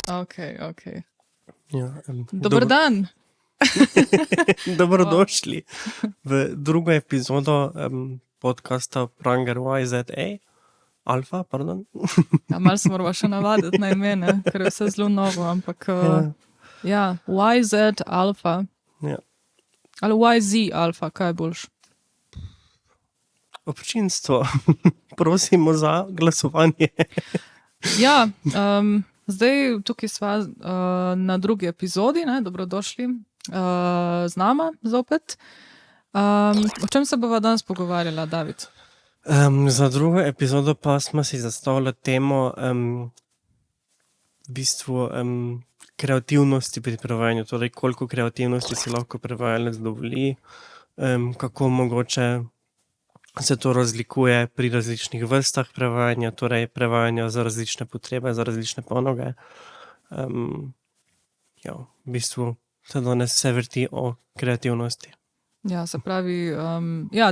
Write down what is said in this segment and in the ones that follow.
Okay. Ja, Dober dan. Dobrodošli v drugo epizodo podcasta Pranger YZA. Alfa, pardon. Ja, malo se moramo še navaditi na imene, ker je vse zelo novo, ampak YZ Alfa. Ja. Ali YZ Alfa, kaj je boljš? Občinstvo, prosimo za glasovanje. Ja, zdaj tukaj sva na drugi epizodi, ne? Dobrodošli z nama zopet. O čem se bova danes pogovarjala, David? Za drugo epizodo pa smo si zastavili temo v bistvu kreativnosti pri prevajanju, torej koliko kreativnosti si lahko prevajalec dovoli, kako mogoče se to razlikuje pri različnih vrstah prevajanja, torej prevajanja za različne potrebe, za različne panoge. Ja, v bistvu se danes vse vrti o kreativnosti. Ja, se pravi,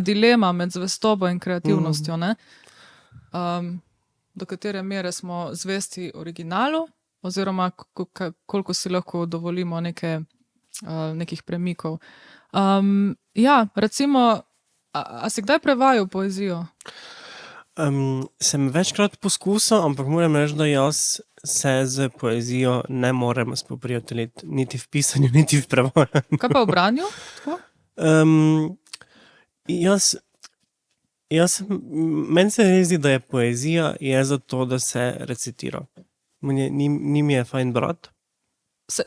dilema med zvestobo in kreativnostjo, ne? Do katere mere smo zvesti originalu, oziroma koliko si lahko dovolimo nekih premikov. Ja, recimo, a si kdaj prevajal poezijo? Sem večkrat poskusil, ampak moram reči, da jaz se z poezijo ne morem spoprijateljiti, niti v pisanju, niti v prevajanju. Kaj pa v branju? Tako? Meni se zdi, da je poezija je za to, da se recitira. Ni mi je fajn brati.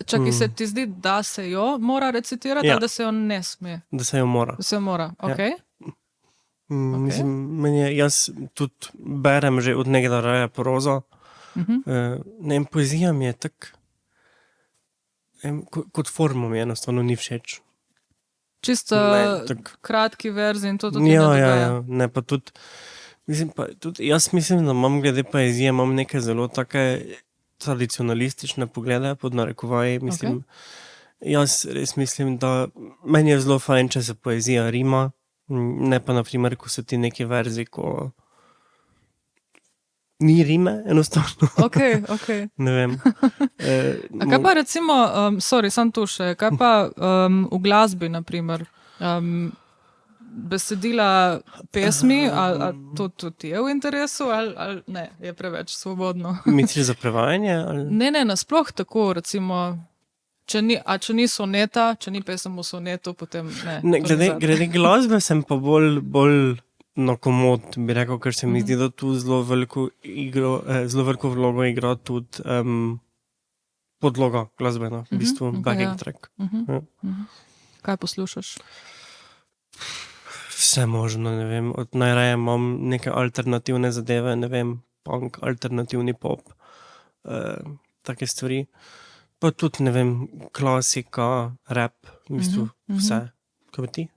Čakaj, se ti zdi, da se jo mora recitirati, ali da se jo ne sme? Da se jo mora. Da se jo mora, okej. Mislim, jaz tudi berem že od nekdaj raje prozo. Ne vem, poezija mi je tak, kot forma mi enostavno ni všeč. Čisto kratki verzi in to tudi ne dogaja. Ja, ne, pa tudi, jaz mislim, da imam glede poezije, imam neke zelo take tradicionalistične poglede, pod narekovaji, mislim. Jaz res mislim, da meni je zelo fajn, če se poezija rima, ne pa naprimer, ko so ti neki verzi, ko ni rime, enostavno. Okej. Ne vem. A kaj pa recimo, sam tu še, kaj pa v glasbi, naprimer, besedila pesmi, ali to tudi je v interesu, ali ne, je preveč svobodno? Misliš za prevajanje? Ali? Ne, nasploh tako, recimo, če ni soneta, če ni pesem v sonetu, potem ne. Glede glasbe sem pa bolj na komod, bi rekel, ker se mi zdi, da tu zelo veliko vlogo igra tudi podloga glasbena, v bistvu backing track. Kaj poslušaš? Vse možno, ne vem, od najraje imam neke alternativne zadeve, ne vem, punk, alternativni pop, take stvari. Pa tudi, ne vem, klasika, rap, v bistvu vse. Kaj pa ti?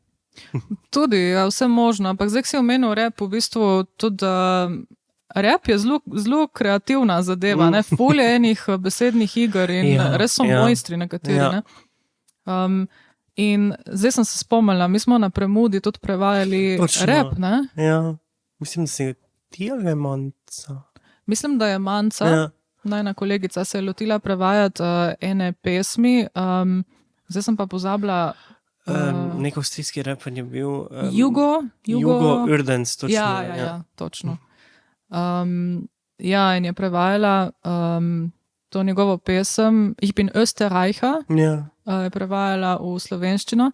Tudi, ja, vse možno, ampak zdaj, ki si omenil rap, v bistvu tudi rap je zelo kreativna zadeva, ne, ful je enih besednih iger in res so mojstri nekateri, ne. In zdaj sem se spomnila, mi smo na Premudi tudi prevajali rap, ne? Ja, mislim, da si ti ali je Manca? Mislim, da je Manca. Ja. Najna kolegica se je lotila prevajati ene pesmi, zdaj sem pa pozabila. Nek avstrijski raper je bil Jugo Urdens, točno. Ja, točno. Ja, in je prevajala to njegovo pesem Ich bin Österreicher, je prevajala v slovenščino.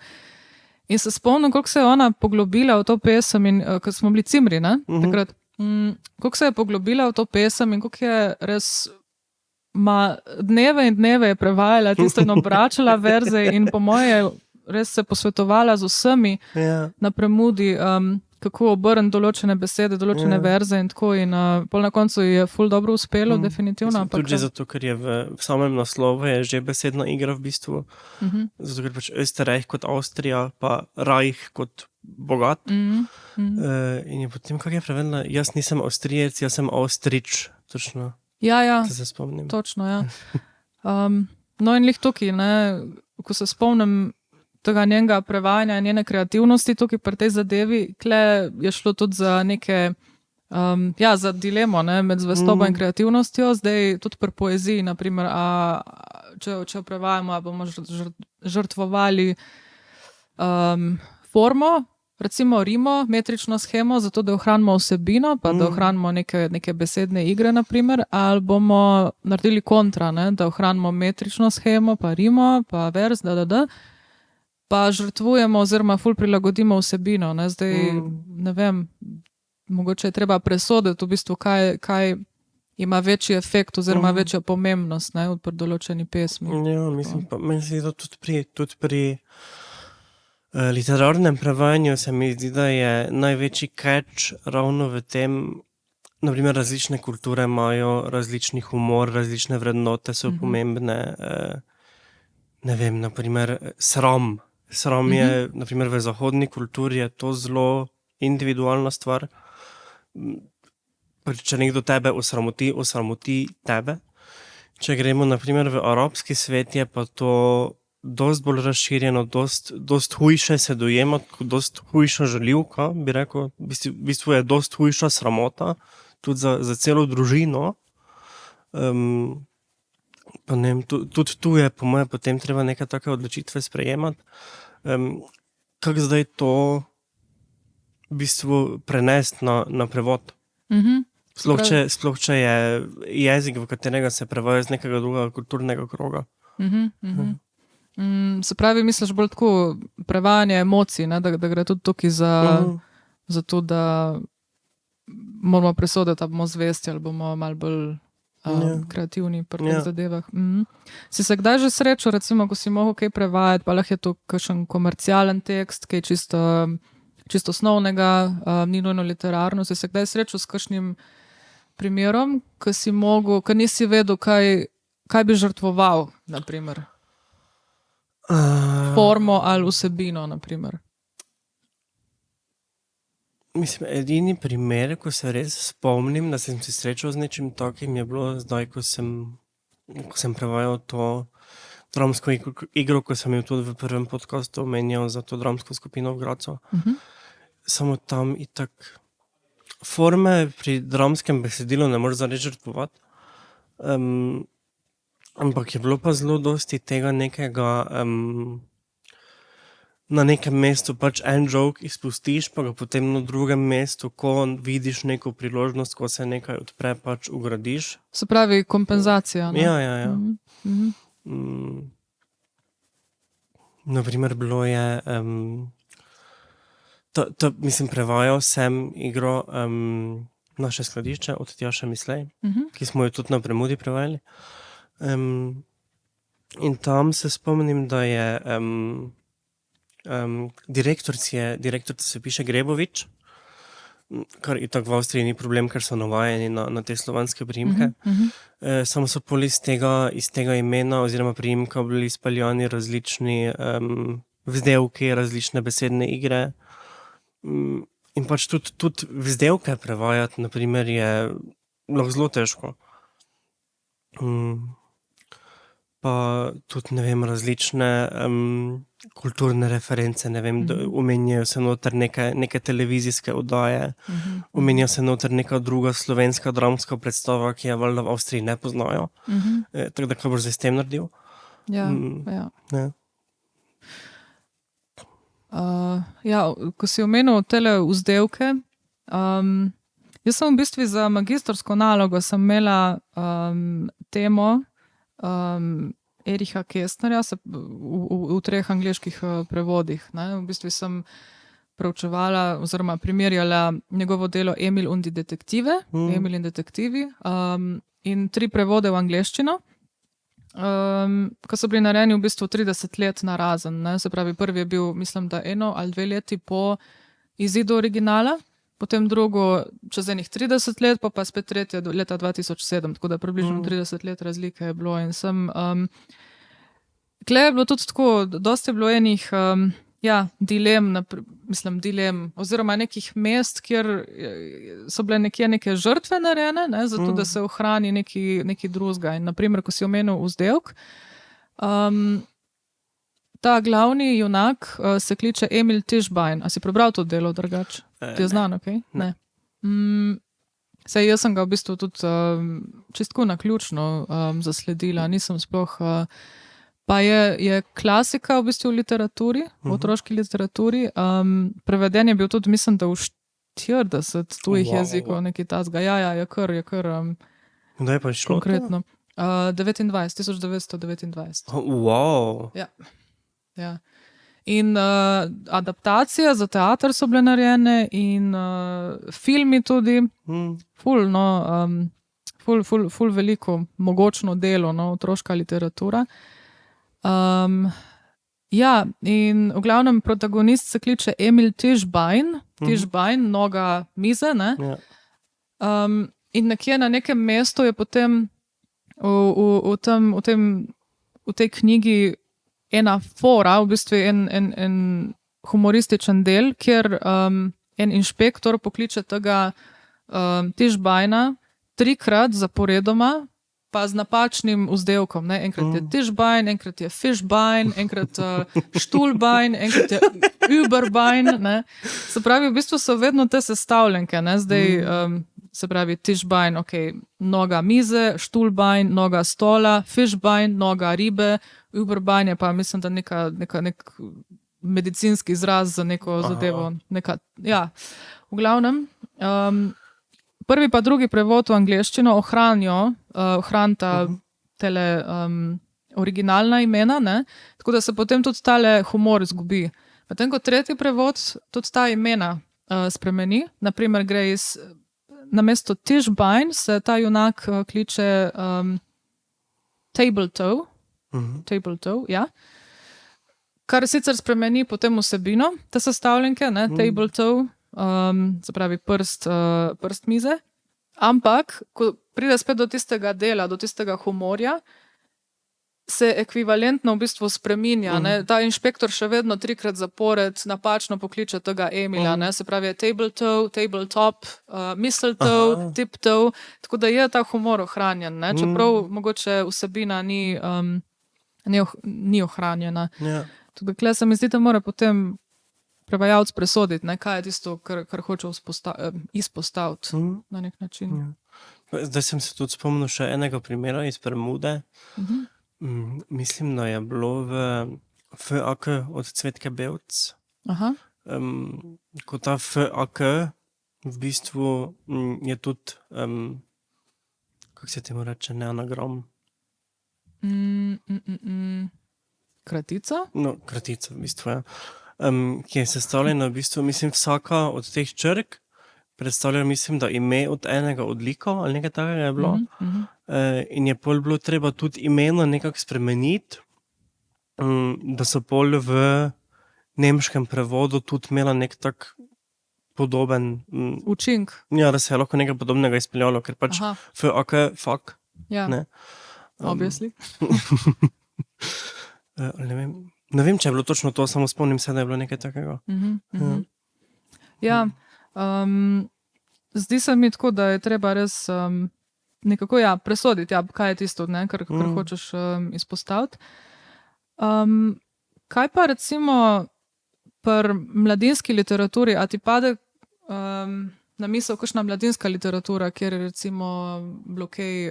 In se spomnim, koliko se je ona poglobila v to pesem, in ko smo bili cimri, ne, takrat, koliko se je poglobila v to pesem in koliko je res dneve in dneve je prevajala tisto in obračala verze in po moje res se posvetovala z vsemi na Premudi, kako obrniti določene besede, določene verze in tako, in pol na koncu je ful dobro uspelo, definitivno. Tudi zato, ker je v samem naslovu je že besedna igra v bistvu, zato ker pač Österreich kot Avstrija, pa Reich kot bogat. In je potem, kako je prevedla, jaz nisem Avstrijec, jaz sem Avstrič, točno. Ja, se spomnim. Točno, ja. No in lih tukaj, ne, ko se spomnim tega njenega prevajanja in njene kreativnosti tukaj pri tej zadevi, kle je šlo tudi za neke Ja, za dilemo, ne, med zvestobo in kreativnostjo, zdaj tudi pri poeziji, naprimer, če jo prevajamo, a bomo žrtvovali formo, recimo rimo, metrično shemo, zato da ohranimo vsebino, pa da ohranimo neke besedne igre, naprimer, ali bomo naredili kontra, ne, da ohranimo metrično shemo, pa rimo, pa vers, pa žrtvujemo oziroma ful prilagodimo vsebino. Ne, zdaj, ne vem, mogoče je treba presoditi v bistvu, kaj ima večji efekt oziroma večjo pomembnost, ne, pri določeni pesmi. Ja, mislim, pa meni se zdi tudi pri literarnem prevajanju se mi zdi, da je največji catch ravno v tem, naprimer različne kulture imajo različni humor, različne vrednote so pomembne, ne vem, naprimer sram. Sram je, naprimer v zahodni kulturi je to zelo individualna stvar. Če nekdo tebe osramoti tebe. Če gremo naprimer v arabski svet, je pa to dosti bolj razširjeno, dosti hujše se dojema, dosti hujša žaljivka, bi rekel. V bistvu je dosti hujša sramota, tudi za celo družino. Pa ne vem, tudi tu je po moje potem treba neke take odločitve sprejemati. Kako zdaj to v bistvu prenesti na prevod? Sploh če je jezik, v katerega se prevaja z nekega drugega kulturnega kroga. Se pravi, misliš bolj tako prevajanje emocij, ne? Da gre tudi tukaj za to, da moramo presoditi, ali bomo zvesti, ali bomo malo bolj kreativni pri teh zadevah. Si se kdaj že srečal, recimo, ko si mogel kaj prevajati, pa lahko je to kakšen komercialen tekst, kaj čisto osnovnega, ni nujno literarno. Si se kdaj srečal s kakšnim primerom, ko nisi vedel, kaj bi žrtvoval, naprimer? Formo ali vsebino, naprimer. Mislim, edini primer, ko se res spomnim, da sem se srečal z nečim takim, je bilo zdaj, ko sem prevajal to dramsko igro, ko sem jo tudi v prvem podcastu omenjal za to dramsko skupino v Gradcu. Samo tam itak forme pri dramskem besedilu ne moreš zares žrtvovati. Ampak je bilo pa zelo dosti tega nekega, na nekem mestu pač en joke izpustiš, pa ga potem na drugem mestu, ko vidiš neko priložnost, ko se nekaj odpre, pač ugradiš. Se pravi kompenzacija, ne? Ja. Naprimer, bilo je, mislim, prevajal sem igro Naše skladišče od Tjaše Mislej, ki smo jo tudi na Premudi prevajali. In tam se spomnim, da je direktorica se piše Grebovič, kar itak v Avstriji ni problem, ker so navajeni na te slovanske priimke. Samo so pol iz tega imena oziroma priimka bili izpeljani različni vzdevki, različne besedne igre. In pač tudi vzdevke prevajati, naprimer, je lahko zelo težko. Pa tudi, ne vem, različne kulturne reference, ne vem, omenjajo se noter neke televizijske oddaje, omenja se noter neka druga slovenska dramska predstava, ki je valjda v Avstriji ne poznajo. Tako da, kaj boš zdaj s tem naredil? Ja. Ko si omenil tele vzdevke, jaz sem v bistvu za magistrsko nalogo sem imela temo Ericha Kästnerja v 3 angleških prevodih. Ne? V bistvu sem preučevala oziroma primerjala njegovo delo Emil und die Detektive, Emil in detektivi, in 3 prevode v angleščino, ko so bili narejeni v bistvu 30 let narazen. Ne? Se pravi, prvi je bil, mislim, da 1 ali 2 leti po izidu originala, potem drugo čez enih 30 let, pa spet tretje do leta 2007, tako da približno 30 let razlike je bilo. In tukaj je bilo tudi tako, dosti je bilo enih dilem, oziroma nekih mest, kjer so bile neke žrtve narejene, ne, zato da se ohrani neki drugega. In naprimer, ko si omenil vzdevk, ta glavni junak se kliče Emil Tischbein. A si prebral to delo drugače? Ti je znano, kaj? Ne. Saj jaz sem ga v bistvu tudi čistko naključno zasledila, nisem sploh... Pa je klasika v bistvu v literaturi, v otroški literaturi. Preveden je bil tudi, mislim, da v 40 tujih jezikov, nekaj tazga. Ja, je kar Kdaj pa je šlo konkretno. 1929. Wow. Ja. In adaptacije za teater so bile narejene in filmi tudi. Ful veliko mogočno delo, otroška literatura. Ja, in v glavnem protagonist se kliče Emil Tišbein, noga mize, ne? Ja. In nekje na nekem mestu je potem v tej knjigi ena fora, v bistvu en humorističen del, kjer en inšpektor pokliče tega Tišbeina 3-krat zaporedoma, pa z napačnim vzdevkom. Ne? Enkrat je Tišbein, enkrat je Fischbein, enkrat Štulbein, enkrat je Überbein. Ne? Se pravi, v bistvu so vedno te sestavljenke. Ne? Zdaj, se pravi, Tišbein, noga mize, Štulbein, noga stola, Fischbein, noga ribe, Überbein je pa, mislim, da nek medicinski izraz za neko zadevo. V glavnem. Prvi pa drugi prevod v angleščino ohranita tele originalna imena, ne? Tako da se potem tudi tale humor izgubi. Potem kot tretji prevod tudi ta imena spremeni. Naprimer gre namesto Tišbein se ta junak kliče Tabletoe, ja. Kar sicer spremeni potem vsebino te sestavljenke, ne? Tabletoe, se pravi prst mize, ampak ko pride spet do tistega dela, do tistega humorja, se ekvivalentno v bistvu spreminja. Ne? Ta inšpektor še vedno 3-krat zapored napačno pokliče tega Emila, ne? Se pravi tabletoe, tabletop, mistletoe, tiptoe, tako da je ta humor ohranjen, ne? Čeprav mogoče vsebina ni ohranjena. Tukaj kle se mi zdi, da mora potem prevajalec presoditi, ne, kaj je tisto, kar hoče izpostaviti na nek način. Ja. Zdaj sem se tudi spomnil še enega primera iz Bermude. Mislim, da je bilo v FAK od Cvetke Bevc. Ko ta FAK v bistvu je tudi, kako se temu reče, ne anagram? Kratica? No, kratica v bistvu, ja. Ki je sestavljena v bistvu, mislim, vsaka od teh črk predstavlja, mislim, da ime od enega odlikov ali nekaj takega je bilo. In je pol bilo treba tudi imena nekako spremeniti, da so pol v nemškem prevodu tudi imela nek tak podoben učink. Ja, da se je lahko nekaj podobnega izpeljalo, ker pač FAK, fuck. Ja, ne? Obviously. Ne vem, če je bilo točno to, samo spomnim se, da je bilo nekaj takega. Ja, zdi se mi tako, da je treba res nekako presoditi, kaj je tisto, ne, kar hočeš izpostaviti. Kaj pa recimo pri mladinski literaturi, a ti pade na misel kakšna mladinska literatura, kjer je recimo bilo kaj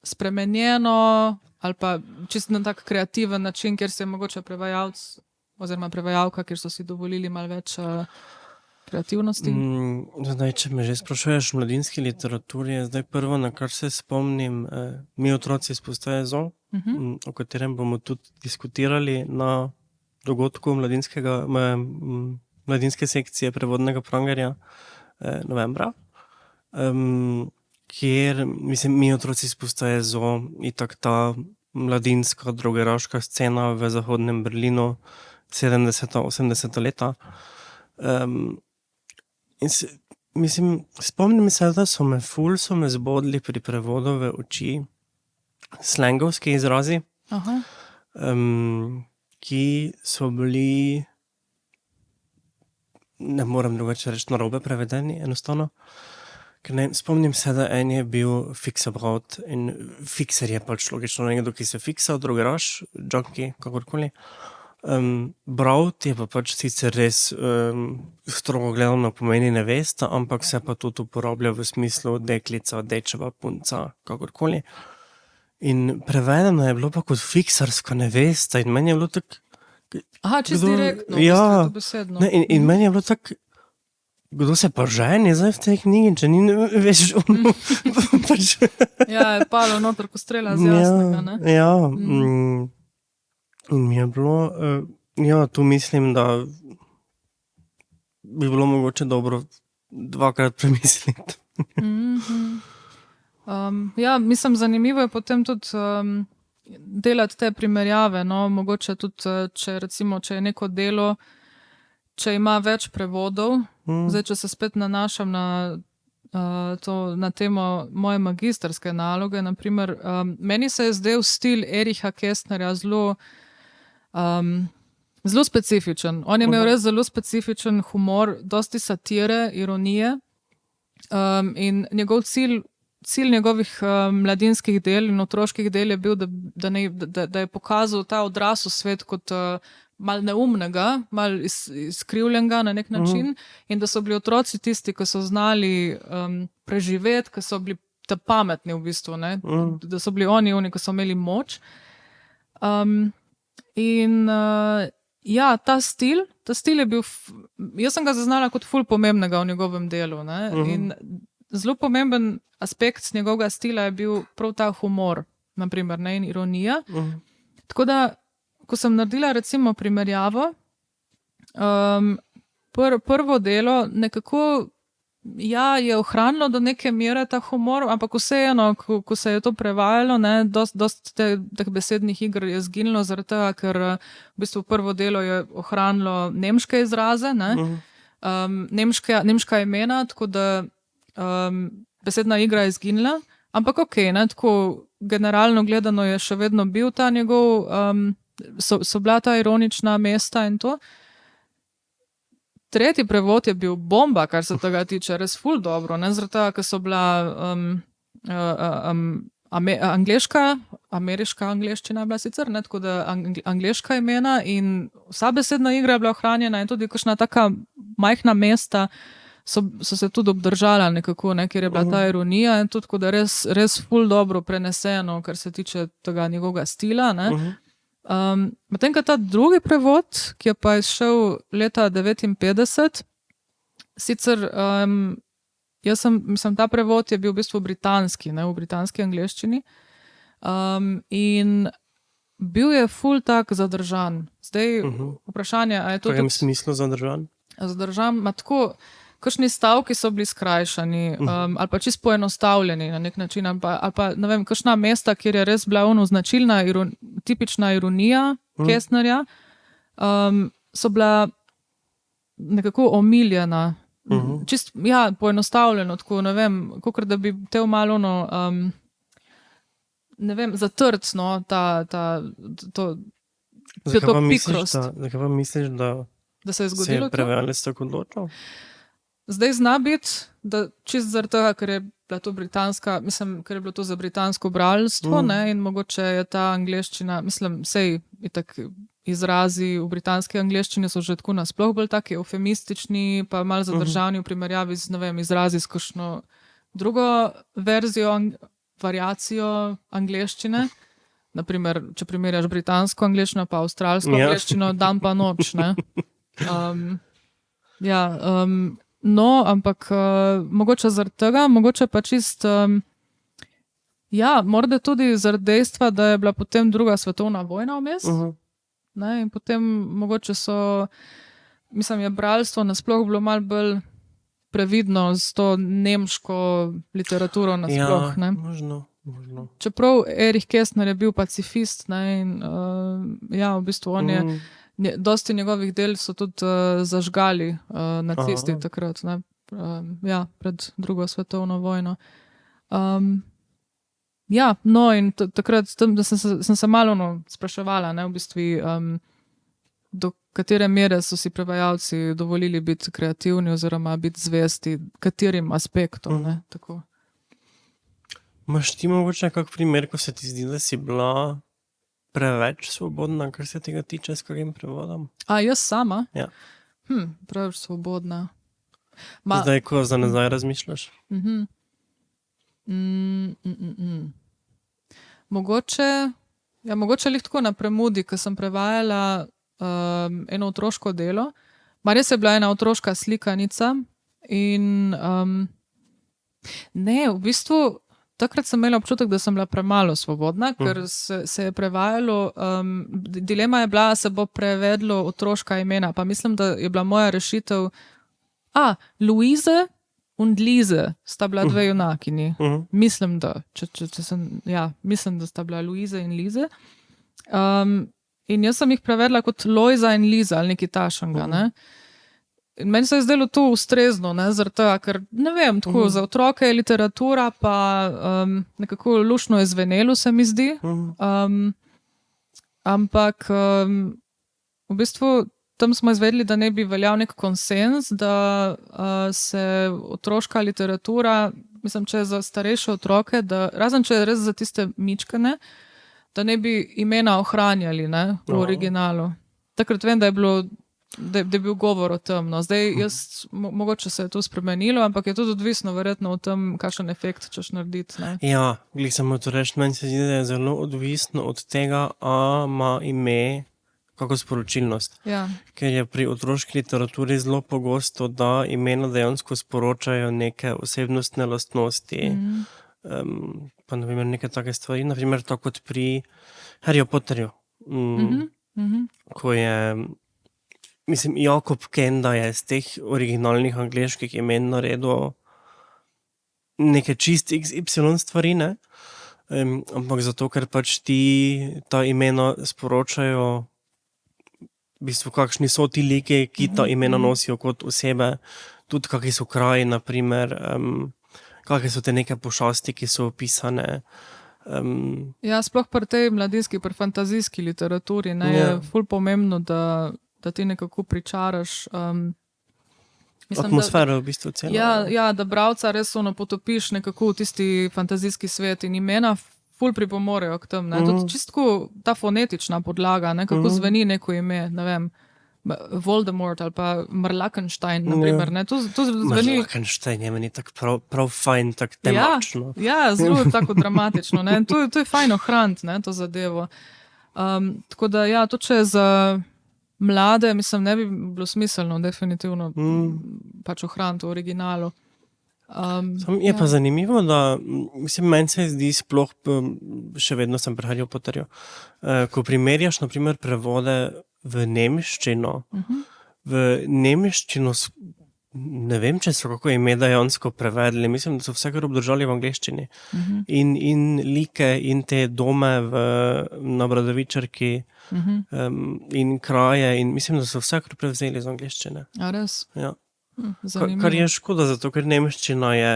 spremenjeno ali pa čisto na tak kreativen način, kjer se je mogoče prevajalec oziroma prevajalka, kjer so si dovolili malo več kreativnosti? Zdaj, če me že sprašuješ v mladinski literaturi, je zdaj prvo, na kar se spomnim, Mi otroci iz postaje Zoo, o katerem bomo tudi diskutirali na dogodku mladinske sekcije prevodnega Prangerja novembra. Kjer, mislim, Mi otroci iz postaje Zoo, itak ta mladinska drogeraška scena v zahodnem Berlinu 70-80 leta. Mislim, spomnim se, da so me zbodli pri prevodu v oči slangovski izrazi, ki so bili, ne morem drugače reči, narobe prevedeni, enostavno. Spomnim se, da en je bil fiksabraut in fikser je pač logično nekdo, ki se fiksa, drugeraš, junkie, kakorkoli. Bravt je pa pač sicer res strogo gledano pomeni nevesta, ampak se pa tudi uporablja v smislu deklica, dečeva, punca, kakorkoli. In prevedeno je bilo pa kot fiksarska nevesta in meni je bilo tako... Aha, čisto direktno, ja, besedno. Ne, in meni je bilo tako, kdo se pa ženi zdaj v tej knjigi, če ni, veš, pač... Ja, je palo noter, ko strela z jasnega, ne? Ja, in mi je bilo, tu mislim, da bi bilo mogoče dobro dvakrat premisliti. Ja, mislim, zanimivo je potem tudi delati te primerjave, no, mogoče tudi, če je neko delo, če ima več prevodov, zdaj, če se spet nanašam na temo moje magistrske naloge, naprimer, meni se je zdel stil Ericha Kästnerja zelo specifičen. On je imel res zelo specifičen humor, dosti satire, ironije, in njegov cilj njegovih mladinskih del in otroških del je bil, da je pokazal ta odrasel svet kot mal neumnega, mal izkrivljenega na nek način, in da so bili otroci tisti, ki so znali preživeti, ki so bili ta pametni v bistvu, ne? Da so bili oni, ki so imeli moč. Ja, ta stil je bil, jaz sem ga zaznala kot ful pomembnega v njegovem delu, ne? In zelo pomemben aspekt njegovega stila je bil prav ta humor, naprimer, ne, in ironija. Tako da, ko sem naredila recimo primerjavo, prvo delo nekako, ja, je ohranilo do neke mere ta humor, ampak vseeno, ko se je to prevajalo, ne, dost teh besednih iger je zginilo, zaradi tega, ker v bistvu prvo delo je ohranilo nemške izraze, ne, nemška imena, tako da besedna igra je izginila, ampak okej, ne, tako generalno gledano je še vedno bil ta njegov, so bila ta ironična mesta in to. Tretji prevod je bil bomba, kar se tega tiče, res ful dobro, ne, zaradi tega, ker so bila ameriška angleščina je bila sicer, ne, tako da angleška imena in vsa besedna igra je bila ohranjena in tudi kakšna taka majhna mesta so se tudi obdržala nekako, ne, ker je bila ta ironija in tudi, tako da res ful dobro preneseno, kar se tiče tega njegovega stila, ne. Medtem ko ta drugi prevod, ki je pa izšel leta 1959, sicer ta prevod je bil v bistvu britanski, ne, v britanski angleščini, in bil je ful tak zadržan. Zdaj vprašanje, a je to... V kajem smislu zadržan? Zadržan, ma tako, kakšni stavki so bili skrajšani, ali pa čisto poenostavljeni na nek način, ali pa ne vem, kakšna mesta, kjer je res bila značilna, tipična ironija Kästnerja, so bila nekako omiljena. Čist, ja, poenostavljeno, tako, ne vem, kakor da bi tel malo ne vem, zatrt, no, to pikrost. Zakaj pa misliš, da se je zgodilo to? Se je prevajalec tako odločil? Zdaj zna biti, da čist zaradi tega, ker je bila to britanska, mislim, ker je bilo to za britansko bralstvo, ne, in mogoče je ta angleščina, mislim, sej itak izrazi v britanski angleščini so že tako nasploh bolj taki eufemistični, pa malo zadržani v primerjavi z, ne vem, izrazi s kakšno drugo verzijo, variacijo angleščine. Naprimer, če primerjaš britansko angleščino pa avstralsko angleščino, dan pa noč, ne. No, ampak mogoče zaradi tega, mogoče pa čist, ja, morda tudi zaradi dejstva, da je bila potem druga svetovna vojna vmes, ne, in potem mogoče je bralstvo nasploh bilo malo bolj previdno z to nemško literaturo nasploh, ne. Možno. Čeprav Erich Kästner je bil pacifist, ne, in ja, v bistvu on je dosti njegovih del so tudi zažgali nacisti takrat, ne, ja, pred drugo svetovno vojno. Ja, no, in takrat sem se malo spraševala, ne, v bistvu, do katere mere so si prevajalci dovolili biti kreativni oziroma biti zvesti katerim aspektom, ne, tako. Imaš ti mogoče kak primer, ko se ti zdi, da si bila preveč svobodna, kar se tega tiče s kakim prevodom? A jaz sama? Ja. Preveč svobodna. Zdaj, ko za nazaj razmišljaš? Mogoče lih tako na premudi, ko sem prevajala eno otroško delo. Res je bila ena otroška slikanica in ne, v bistvu takrat sem imela občutek, da sem bila premalo svobodna, ker se je prevajalo, dilema je bila, se bo prevedlo otroška imena, pa mislim, da je bila moja rešitev Louise und Lise sta bila dve junakini. Mislim, da mislim, da sta bila Louise in Lise. In jaz sem jih prevedla kot Lojza in Liza ali nekaj tašenga, ne. In meni se je zdelo to ustrezno, ne, zaradi tega, ker ne vem, tako za otroke je literatura, pa nekako luštno je zvenelo, se mi zdi. Ampak v bistvu tam smo izvedeli, da ne bi veljal nek konsens, da se otroška literatura, mislim, če je za starejše otroke, da, razen če je res za tiste mičkane, da ne bi imena ohranjali, ne, v originalu. Takrat vem, da je bilo da je bil govor o tem. No. Zdaj, mogoče se je to spremenilo, ampak je tudi odvisno verjetno o tem, kakšen efekt češ narediti. Ne. Ja, glih samo to reči, meni se zdi, da je zelo odvisno od tega, a ima ime kako sporočilnost. Ja. Ker je pri otroški literaturi zelo pogosto, da imena dejansko sporočajo neke osebnostne lastnosti, pa na primer neke take stvari, na primer tako kot pri Harryju Potterju. Ko je mislim, Jakob Kenda je z teh originalnih angleških imen naredil neke čist XY stvari, ne? Ampak zato, ker pač ta imena sporočajo v bistvu, kakšni so ti liki, ki ta imena nosijo kot osebe, tudi kakšni so kraji, na primer, kakšne so te neke pošasti, ki so opisane. Ja, sploh pri tej mladinski, pri fantazijski literaturi, ne, je ful pomembno, da ti nekako pričaraš atmosfero v bistvu celo. Ja, da bralca res potopiš nekako v tisti fantazijski svet in imena ful pripomorejo k tem. Tudi čistko ta fonetična podlaga, kako zveni neko ime, ne vem, Voldemort ali pa Marlakenstein, na primer. To zveni... Marlakenstein je meni tako prav fajn, tako temačno. Ja, zelo tako dramatično. Ne? To je fajn ohraniti, to zadevo. Tako da ja, to če je za mlade, mislim, ne bi bilo smiselno definitivno pač ohraniti v originalu. Je pa zanimivo, da mislim, meni se zdi sploh, še vedno sem pri Harryju Potterju, ko primerjaš na primer prevode v nemščino, ne vem, če so kako ime dejansko prevedli, mislim, da so vse kar obdržali v angleščini. In like in te dome na Bradavičarki in kraje in mislim, da so vse kar prevzeli iz angleščine. A res? Ja. Zanimivo. Kar je škoda, zato ker nemščina je,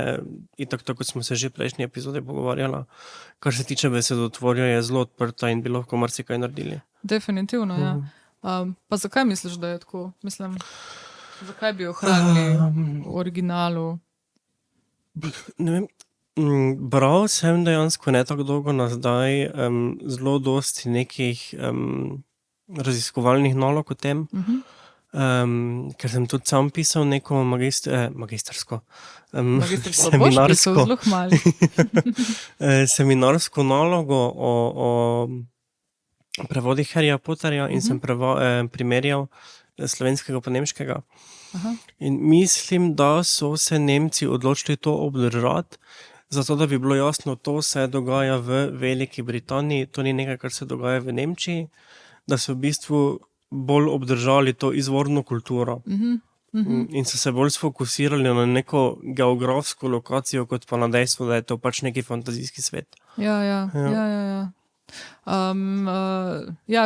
itak tako smo se že v prejšnji epizodi pogovarjala, kar se tiče besedotvorja, je zelo odprta in bi lahko marsikaj naredili. Definitivno, ja. Pa zakaj misliš, da je tako? Mislim, zakaj bi ohranili v originalu? Ne vem, bral sem dejansko ne tako dolgo nazaj zelo dosti nekih raziskovalnih nalog o tem, ker sem tudi sam pisal neko seminarsko nalogo o prevodih Harryja Potterja in sem primerjal slovenskega pa nemškega. In mislim, da so se Nemci odločili to obdržati, zato da bi bilo jasno, to se dogaja v Veliki Britaniji, to ni nekaj, kar se dogaja v Nemčiji, da so v bistvu bolj obdržali to izvorno kulturo in so se bolj sfokusirali na neko geografsko lokacijo, kot pa na dejstvo, da je to pač neki fantazijski svet. Ja.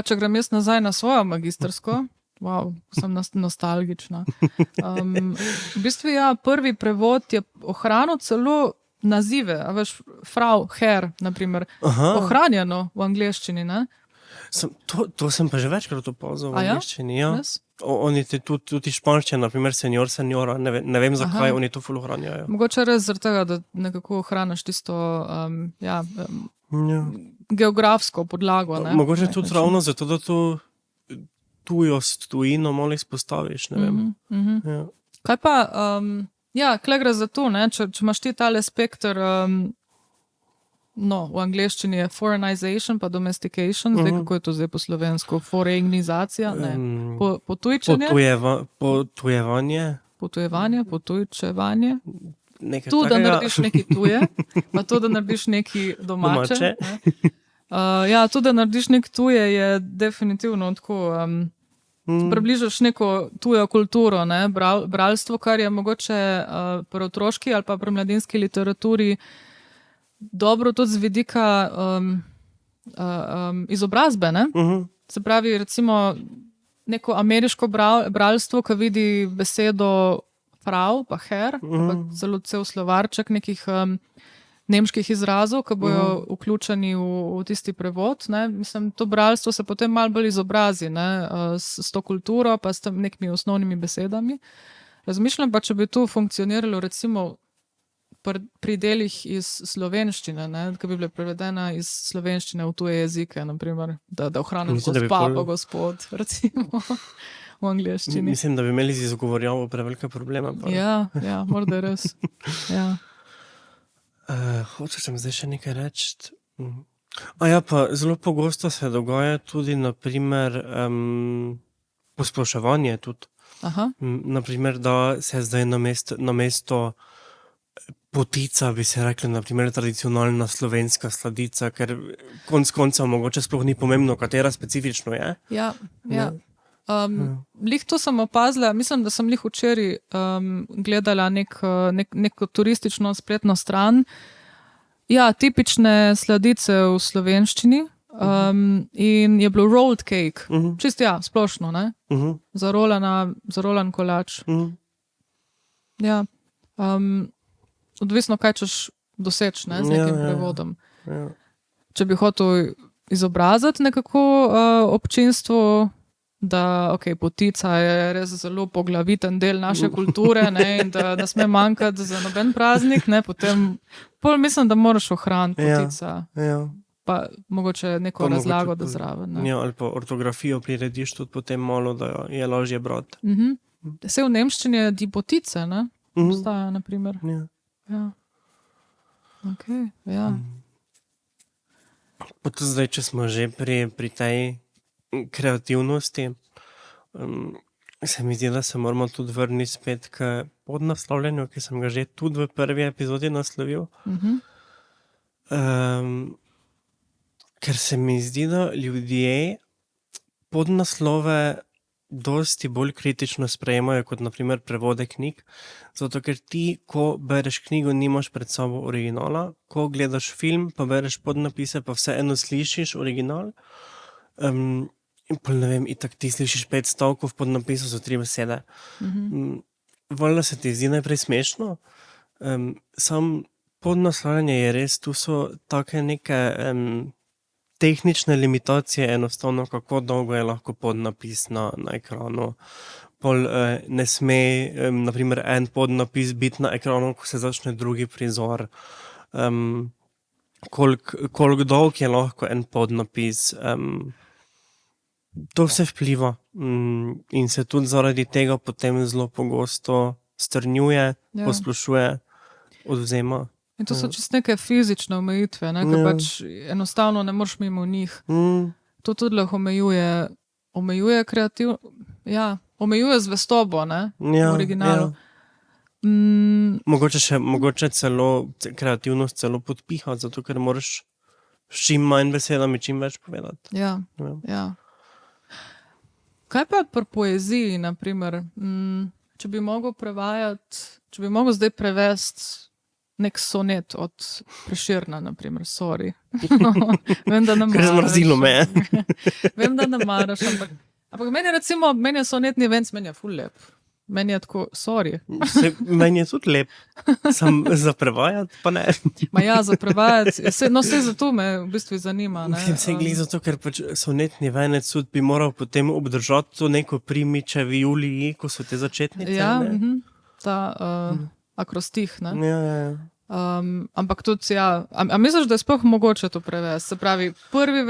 Če grem jaz nazaj na svojo magistrsko, sem nostalgična. V bistvu prvi prevod je ohranil celo nazive, a veš, Frau, Herr, na primer, ohranjeno v angleščini, ne? To sem pa že večkrat opazil v angleščini. Ja? Oni tudi španščina, naprimer senjora, ne vem zakaj oni to ful ohranjajo. Mogoče res zaradi tega, da nekako ohraniš tisto geografsko podlago. Ne? Mogoče tudi ravno zato, da to tujost, tujino malo izpostaviš, ne vem. Ja. Kaj pa, kle gre za to, ne? Če imaš ti tale spekter, v angleščini je foreignization pa domestication, zdaj kako je to zdaj po slovensko? Foreignizacija, ne? Potujčenje? Potujčevanje. Tu, da narediš nekaj tuje, pa to, da narediš nekaj domače. Tu, da narediš nekaj tuje, je definitivno tako, približaš neko tujo kulturo, ne? Bralstvo, kar je mogoče pri otroški ali pa pri mladinski literaturi dobro tudi z vidika izobrazbe, ne? Se pravi, recimo, neko ameriško bralstvo, ki vidi besedo frau, pa herr, pa celo cel slovarček nekih nemških izrazov, ki bojo vključeni v tisti prevod, ne? Mislim, to bralstvo se potem malo bolj izobrazi, ne? S to kulturo, pa s nekimi osnovnimi besedami. Razmišljam pa, če bi to funkcioniralo, recimo, pri delih iz slovenščine, ki bi bile prevedena iz slovenščine v tuje jezike, naprimer, da ohraniš gospa pa gospod, recimo, v angleščini. Mislim, da bi imeli z izgovorjavo prevelika problema. Ja, morda je res. Ja. Hočem zdaj še nekaj reči. Pa zelo pogosto se dogaja tudi, naprimer, posploševanje tudi. Naprimer, da se zdaj namesto potica, bi se rekli, naprimer, tradicionalna slovenska sladica, ker konca mogoče sploh ni pomembno, katera specifično je. Ja. Lih to sem opazila, mislim, da sem lih včeraj gledala neko turistično spletno stran. Ja, tipične sladice v slovenščini in je bilo rolled cake. Čist splošno, ne? Zarolan kolač. Ja. Odvisno, kaj češ doseči, ne, z nekim prevodom. Če bi hotel izobraziti nekako občinstvo, da potica je res zelo poglaviten del naše kulture, ne, in da ne sme manjkati za noben praznik, ne, potem mislim, da moraš ohraniti potica. Pa mogoče neko razlago, da zraven. Ali pa ortografijo prirediš tudi potem malo, da je lažje brati. Se v nemščini je di potice, ne? Obstaja, naprimer. Ja. Okay, ja. Pa tudi zdaj, če smo že pri tej kreativnosti, se mi zdi, da se moramo tudi vrniti spet k podnaslovljenju, ki sem ga že tudi v prvi epizodi naslovil. Ker se mi zdi, da ljudje podnaslove dosti bolj kritično sprejemajo kot naprimer prevode knjig, zato ker ti, ko bereš knjigo, nimaš pred sabo originala, ko gledaš film, pa bereš podnapise, pa vseeno slišiš original, in pa ne vem, itak ti slišiš 5 stavkov v podnapisu za 3 besede. Valjda se ti zdi najprej smešno, sam podnaslavljanje je res, tu so take neke tehnične limitacije, enostavno, kako dolgo je lahko podnapis na ekranu. Pol ne sme, naprimer, en podnapis biti na ekranu, ko se začne drugi prizor. Koliko dolg je lahko en podnapis. To vse vpliva in se tudi zaradi tega potem zelo pogosto strnjuje, posplošuje, odvzema. In to so čisto neke fizične omejitve, ne? Ker pač enostavno ne moreš mimo njih. To tudi lahko omejuje omejuje zvestobo, ne? V originalu. Mogoče celo kreativnost celo podpiha, zato ker moraš s čim manj besedami čim več povedati. Ja. Kaj pa pri poeziji, naprimer? Če bi mogel zdaj prevesti nek sonet od Prešerna, naprimer, sorry. Vem, da ne maraš. Ker zmrazilo me je. Vem, da ne maraš, ampak meni je sonet ni venc, meni je ful lep. Meni je tako, sorry. Meni je tudi lep. Sam za prevajati, pa ne. Ma ja, za prevajati. Vse zato me v bistvu zanima. Mislim, se glede zato, ker pač sonetni venec tudi bi moral potem obdržati to neko primiče v juliji, ko so te začetnice. Ja, ne? ta akrostih. Ne? Ja. Ampak tudi, ja, a misliš, da je sploh mogoče to prevesti? Se pravi, prvi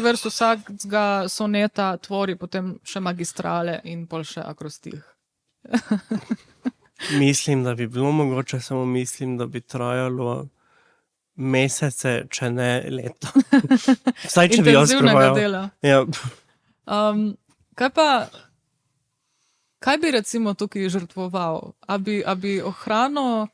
vers vsakega soneta tvori potem še magistrale in pol še akrostih. Mislim, da bi bilo mogoče, samo mislim, da bi trajalo mesece, če ne leto. Vsaj, če bi jaz Intenzivnega prevajal. dela. Ja. Kaj bi recimo tukaj žrtvoval? A bi ohranil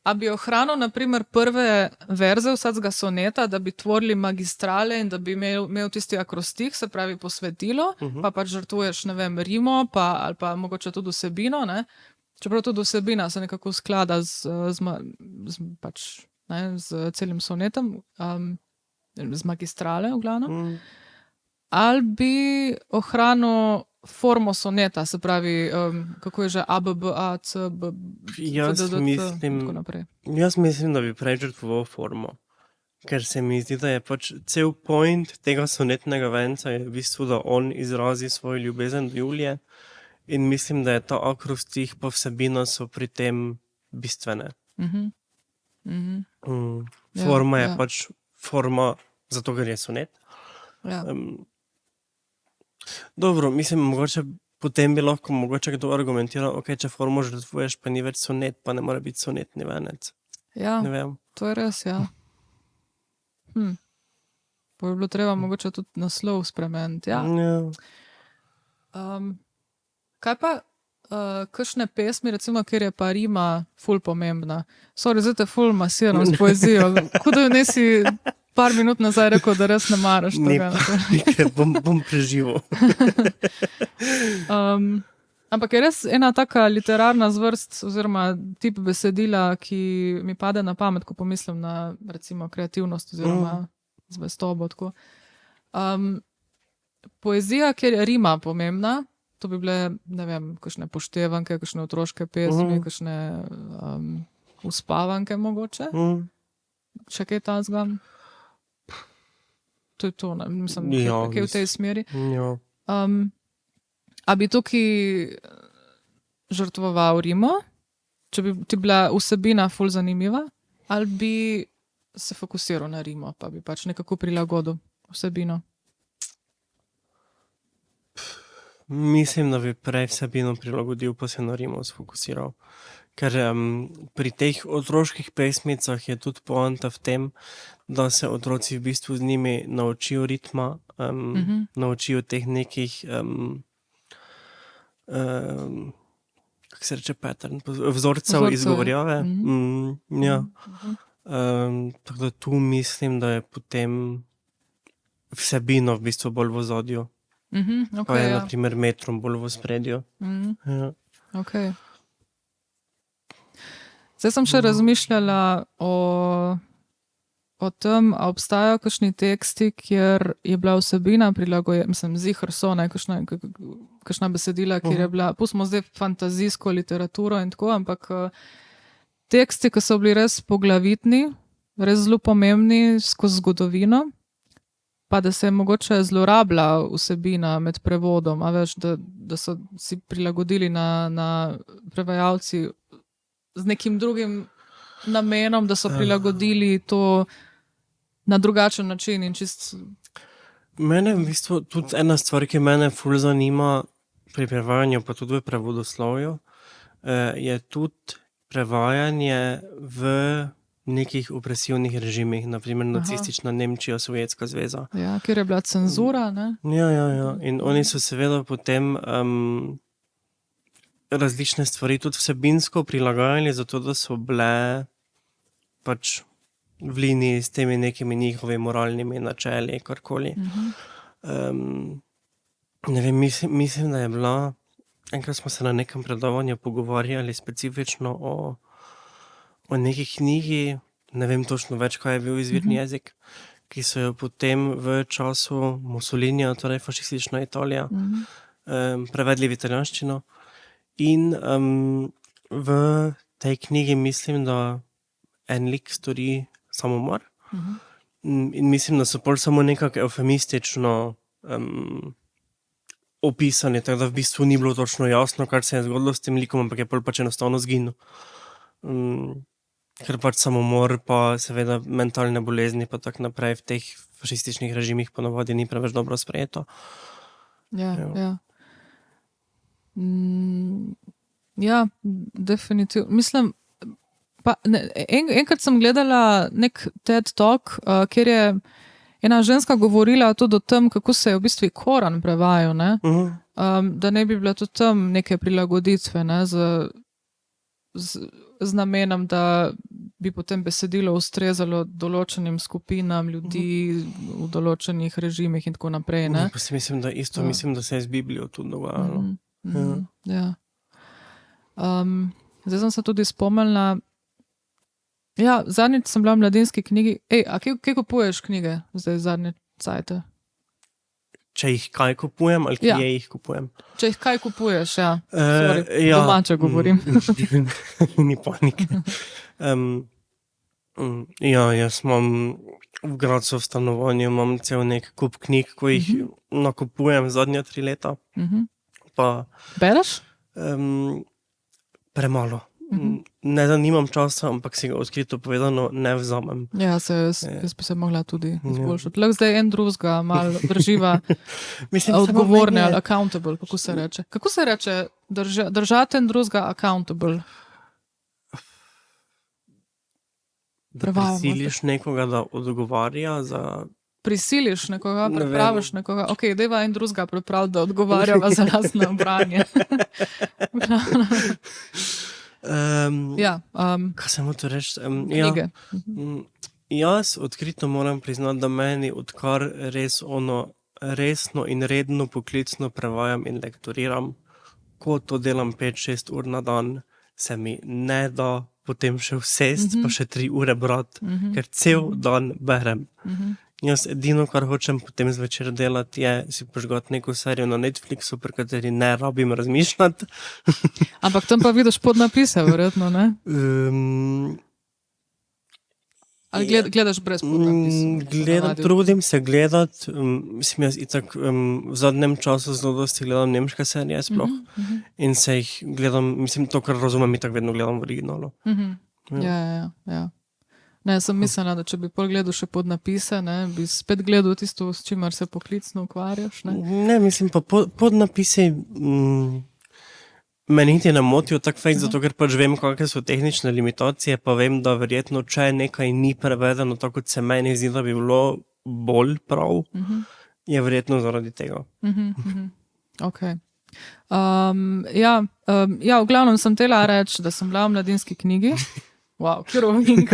a bi ohranil naprimer prve verze vsakega soneta, da bi tvorili magistrale in da bi imel tisti akrostih, se pravi posvetilo, pa pač žrtvuješ, ne vem, rimo, ali pa mogoče tudi vsebino, ne? Čeprav tudi vsebina se nekako sklada z celim sonetom, z magistrale v glavnem. Ali bi ohranil formo soneta, se pravi, kako je že A, B, B, A, C, B, Jaz mislim, da bi prej žrtvoval formo. Ker se mi zdi, da je pač cel point tega sonetnega venca je v bistvu, da on izrazi svojo ljubezen do Julije. In mislim, da je ta akrostih pa vsebina so pri tem bistvene. Forma je pač forma, zato ker je sonet. Ja. Dobro, mislim, mogoče potem bi lahko mogoče kdo argumentiral, ok, če formo žrtvuješ, pa ni več sonet, pa ne more biti sonetni venec. Ja, Ne vem. to je res, ja. Pa bi bilo treba mogoče tudi naslov spremeniti, ja. Kaj pa kakšne pesmi, recimo, kjer je pa rima ful pomembna? Sorry, zdaj te ful masiram s poezijo. Kuda nisi par minut nazaj rekel, da res ne maraš tega. Bom preživel. Ampak je res ena taka literarna zvrst oziroma tip besedila, ki mi pade na pamet, ko pomislim na recimo kreativnost oziroma zvestobo. Tako. Poezija, kjer je rima pomembna, to bi bile, ne vem, kakšne poštevanke, kakšne otroške pesmi, kakšne uspavanke mogoče. Še kaj tazga? To je to, ne? Mislim, kaj v tej smeri. Ja. A bi tukaj žrtvoval rimo, če bi ti bila vsebina ful zanimiva, ali bi se fokusiral na rimo, pa bi pač nekako prilagodil vsebino? Mislim, da bi prej vsebino prilagodil, pa se na rimo sfokusiral. Ker pri teh otroških pesmicah je tudi poanta v tem, da se otroci v bistvu z njimi naučijo ritma, naučijo teh nekih kako se reče pattern, vzorcev izgovorjave. Ja. Tako da tu mislim, da je potem vsebino v bistvu bolj v ozadju. Pa je na primer metrom bolj v ospredju. Ja. Okay. Zdaj sem še razmišljala o tem, a obstajajo kakšni teksti, kjer je bila vsebina prilagojena, mislim, ziher so, ne, kakšna besedila, kjer je bila, pustimo zdaj fantazijsko literaturo in tako, ampak teksti, ki so bili res poglavitni, res zelo pomembni skozi zgodovino, pa da se je mogoče zlorabila vsebina med prevodom, a veš, da so si prilagodili na prevajalci z nekim drugim namenom, da so prilagodili to na drugačen način in čist... Mene v bistvu tudi ena stvar, ki mene ful zanima pri prevajanju, pa tudi v prevodoslovju, je tudi prevajanje v nekih opresivnih režimih, naprimer nacistična Nemčija, Sovjetska zveza. Ja, kjer je bila cenzura, ne? Ja. In oni so seveda potem različne stvari tudi vsebinsko prilagajali, zato da so bile pač v liniji s temi nekimi njihovimi moralnimi načeli, karkoli. Ne vem, mislim, da je bila, enkrat smo se na nekem predavanju pogovarjali specifično o neki knjigi, ne vem točno več, kaj je bil izvirni jezik, ki so jo potem v času Mussolinija, torej fašistična Italija, prevedli v italijanščino. In v tej knjigi mislim, da en lik stori samomor. In mislim, da so pol samo nekako eufemistično opisani, tako da v bistvu ni bilo točno jasno, kar se je zgodilo s tem likom, ampak je pol pač enostavno zginil. Ker pač samomor, pa seveda mentalne bolezni, pa tak naprej v teh fašističnih režimih ponavadi ni preveč dobro sprejeto. Ja. Ja, definitivno. Mislim, pa enkrat sem gledala nek TED Talk, kjer je ena ženska govorila tudi o tem, kako se je v bistvu Koran prevajal, ne? Da ne bi bila tudi tam neke prilagoditve, ne? Z namenom, da bi potem besedilo ustrezalo določenim skupinam ljudi v določenih režimih in tako naprej. Ne? Pa si mislim, da mislim, da se je z Biblijo tudi dogajalo. Ja. Zdaj sem se tudi spomnila, ja, zadnjič sem bila v mladinski knjigi. A kje kupuješ knjige zdaj zadnje cajte? Če jih kaj kupujem ali kje jih kupujem? Če jih kaj kupuješ, ja. Domače govorim. Ni panike. Jaz imam v Gradcu v stanovanju, imam cel nek kup knjig, ko jih nakupujem zadnja 3 leta. Pa, bereš? Premalo. Ne, da nimam časa, ampak si ga odkrito povedano ne vzamem. Ja, jaz bi se mogla tudi izboljšati. Lahko zdaj en drugega malo drživa odgovorne ali accountable, kako se reče. Kako se reče držati en drugega accountable? Da prisiliš nekoga, da odgovarja za... Prisiliš nekoga, pripraviš nekoga. Ok, deva en drugega pripraviti, da odgovarjava za lastno branje. Kaj se mu to reči? Knjige. Jaz odkrito moram priznati, da meni odkar res resno in redno poklicno prevajam in lektoriram, ko to delam 5-6 ur na dan, se mi ne da potem še vsest, pa še 3 ure brati, ker cel dan berem. Jaz edino, kar hočem potem zvečer delati, je si požgati neko serijo na Netflixu, pri kateri ne rabim razmišljati. Ampak tam pa vidiš podnapise, verjetno, ne? Ali gledaš brez podnapisov? Trudim se gledati. Mislim, jaz itak v zadnjem času zelo dosti gledam nemške serije sploh. In se jih gledam, mislim, to, kar razumem, itak vedno gledam v originalu. Ja. Ne, sem mislila, da če bi pol gledal še podnapise, ne, bi spet gledal tisto, s čimer se poklicno ukvarjaš, ne? Ne, mislim, pa podnapisi me niti ne motijo tak fakt, zato ker pač vem, kakve so tehnične limitacije, pa vem, da verjetno, če nekaj ni prevedeno, tako kot se meni zdi, da bi bilo bolj prav, je verjetno zaradi tega. Ok. Ja, v glavnem sem tela reči, da sem bila v mladinski knjigi. Wow, krovink.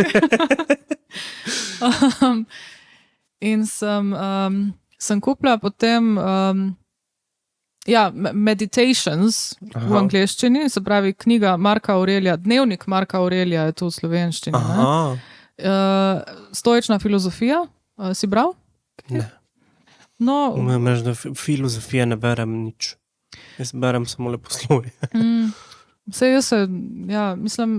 In sem kupila potem Meditations v angleščini, se pravi knjiga Marka Aurelija, dnevnik Marka Aurelija je to v slovenščini. Stoična filozofija, si bral? Ne. No, da filozofije ne berem nič. Jaz berem samo leposlovje. Mislim,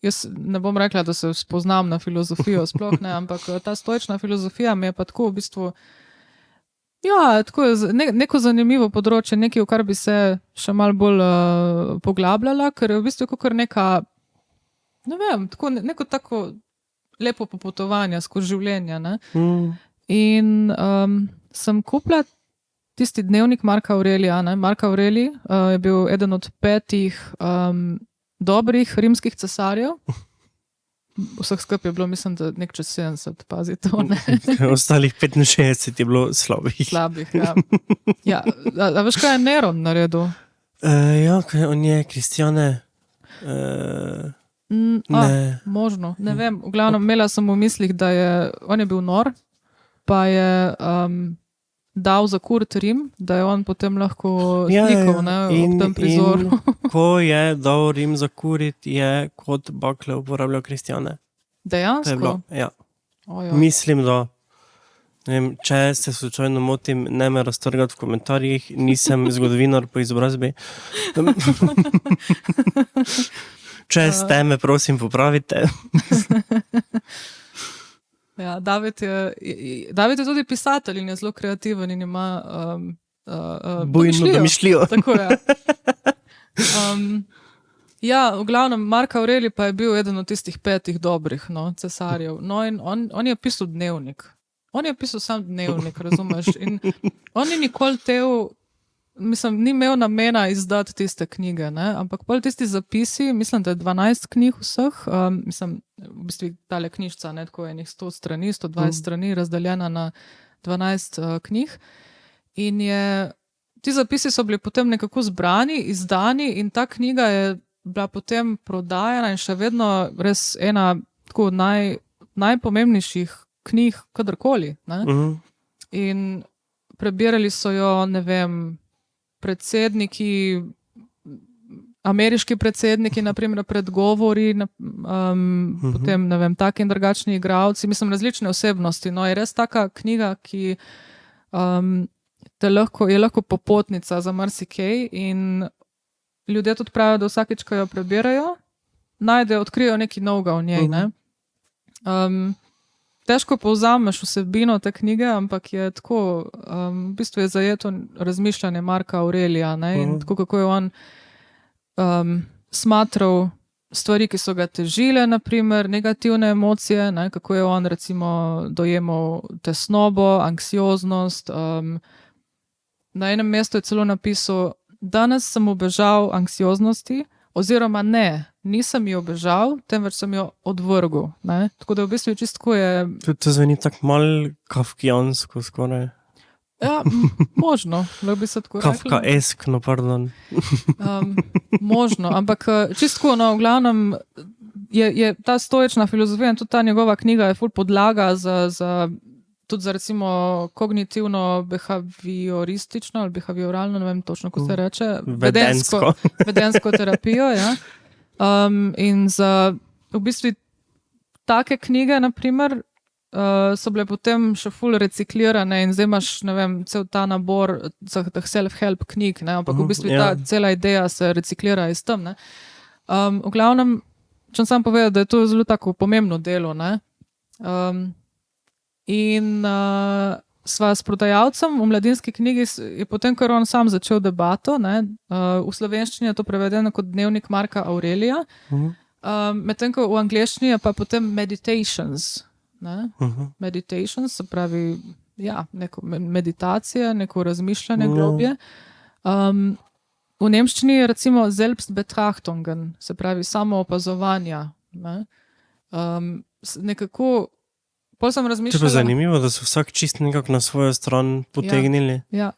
jaz ne bom rekla, da se spoznam na filozofijo sploh, ne, ampak ta stoična filozofija mi je pa tako v bistvu, tako je neko zanimivo področje, nekaj, v kar bi se še malo bolj poglabljala, ker je v bistvu kakor neka, ne vem, neko tako lepo popotovanje skozi življenje, ne. In sem kupila tisti dnevnik Marka Aurelija. Mark Aurelij je bil eden od 5 dobrih rimskih cesarjev. Vseh skupaj je bilo, mislim, da nek čez 70, pazi to, ne. Ostalih 65 je bilo slabih. Slabih, ja. A veš, kaj je Neron naredil? On je kristjane. Možno, ne vem. V glavnem, imela sem v mislih, da on je bil nor, pa je dal za kurit Rim, da je on potem lahko slikal ob tem prizoru. Ko je dal Rim za kurit, je kot bakle uporabljal kristjane. Dejansko? Ja. Mislim, da Če se slučajno motim, ne me raztrgati v komentarjih, nisem zgodovinar po izobrazbi. Če ste, me prosim popravite. Ja, David je tudi pisatelj in je zelo kreativen in ima bujno domišljijo. Tako je. Ja, v glavnem, Mark Aurelij pa je bil eden od tistih 5 dobrih cesarjev. No, in on je pisal dnevnik. On je pisal sam dnevnik, razumeš? In on ni nikoli ni imel namena izdati tiste knjige, ne? Ampak pol tisti zapisi, mislim, da je 12 knjig vseh, v bistvu tale knjižca, ne, tako enih 100 strani, 120 strani, razdeljena na 12 knjig. In ti zapisi so bili potem nekako zbrani, izdani in ta knjiga je bila potem prodajana in še vedno res ena tako najpomembnejših knjig kadarkoli. Ne? In prebirali so jo, ne vem, predsedniki, ameriški predsedniki, naprimer predgovori, potem, ne vem, taki in drugačni igralci, mislim, različne osebnosti. No, je res taka knjiga, ki je lahko popotnica za marsikaj in ljudje tudi pravijo, da vsakič, ko jo prebirajo, odkrijo nekaj novega v njej. Ne? Težko povzameš vsebino te knjige, ampak je tako, v bistvu je zajeto razmišljanje Marka Aurelija, ne? In tako, kako je on smatral stvari, ki so ga težile, naprimer negativne emocije, ne? Kako je on recimo dojemal tesnobo, anksioznost. Na enem mestu je celo napisal, danes sem ubežal anksioznosti, oziroma nisem jo bežal, temveč sem jo odvrgel. Ne? Tako da v bistvu čistko je... To zveni tako malo kafkijansko skoraj. Ja, možno, lahko bi se tako rekla. Kafkaeskno, pardon. Možno, ampak čistko, v glavnem je ta stoična filozofija in tudi ta njegova knjiga je ful podlaga tudi za recimo kognitivno-behavioristično ali behavioralno, ne vem točno, ko se reče. Vedensko terapijo, ja. In za v bistvu take knjige, naprimer, so bile potem še ful reciklirane in zdaj imaš, ne vem, cel ta nabor self-help knjig, ne, ampak v bistvu ta cela ideja se reciklira iz tem, ne. V glavnem, če sam povedal, da je to zelo tako pomembno delo, ne. In sva s prodajalcem v Mladinski knjigi je potem, ker on sam začel debato, ne, v slovenščini je to prevedeno kot Dnevnik Marka Aurelija, medtem ko v angleščini je pa potem Meditations. Ne? Meditations, se pravi, ja, neko meditacija, neko razmišljanje globje. V nemščini je recimo Selbstbetrachtungen, se pravi samo opazovanja. Ne? Nekako pol sem razmišljala... To je zanimivo, da so vsak čist nekako na svojo stran potegnili. Ja.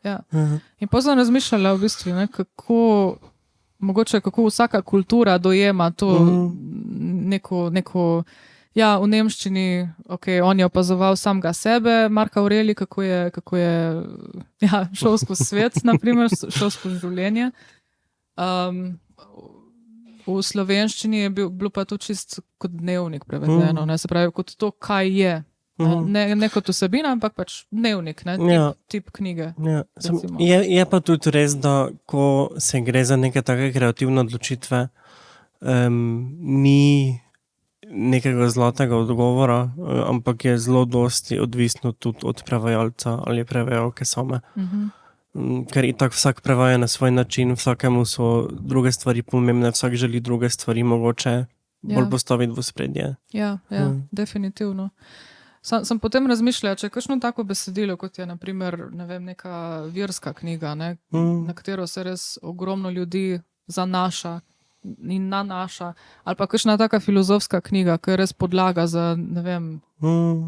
In pol sem razmišljala v bistvu, ne, kako vsaka kultura dojema to neko ja, v nemščini, on je opazoval samega sebe, Mark Aurelij, kako je ja, šel skozi svet, naprimer, šel skozi življenje. V slovenščini je bilo pa to čist kot dnevnik prevedeno, ne, se pravi, kot to, kaj je. Ne kot vsebina, ampak pač dnevnik, ne, tip knjige. Ja. Je pa tudi res, da ko se gre za neke take kreativne odločitve, ni nekega zlatega odgovora, ampak je zelo dosti odvisno tudi od prevajalca ali prevajalke same. Ker itak vsak prevaja na svoj način, vsakemu so druge stvari pomembne, vsak želi druge stvari mogoče bolj postaviti v ospredje. Ja, definitivno. Sem potem razmišljala, če je kakšno tako besedilo, kot je naprimer, ne vem, neka verska knjiga, ne, na katero se res ogromno ljudi zanaša in nanaša, ali pa kakšna taka filozofska knjiga, ki je res podlaga za, ne vem,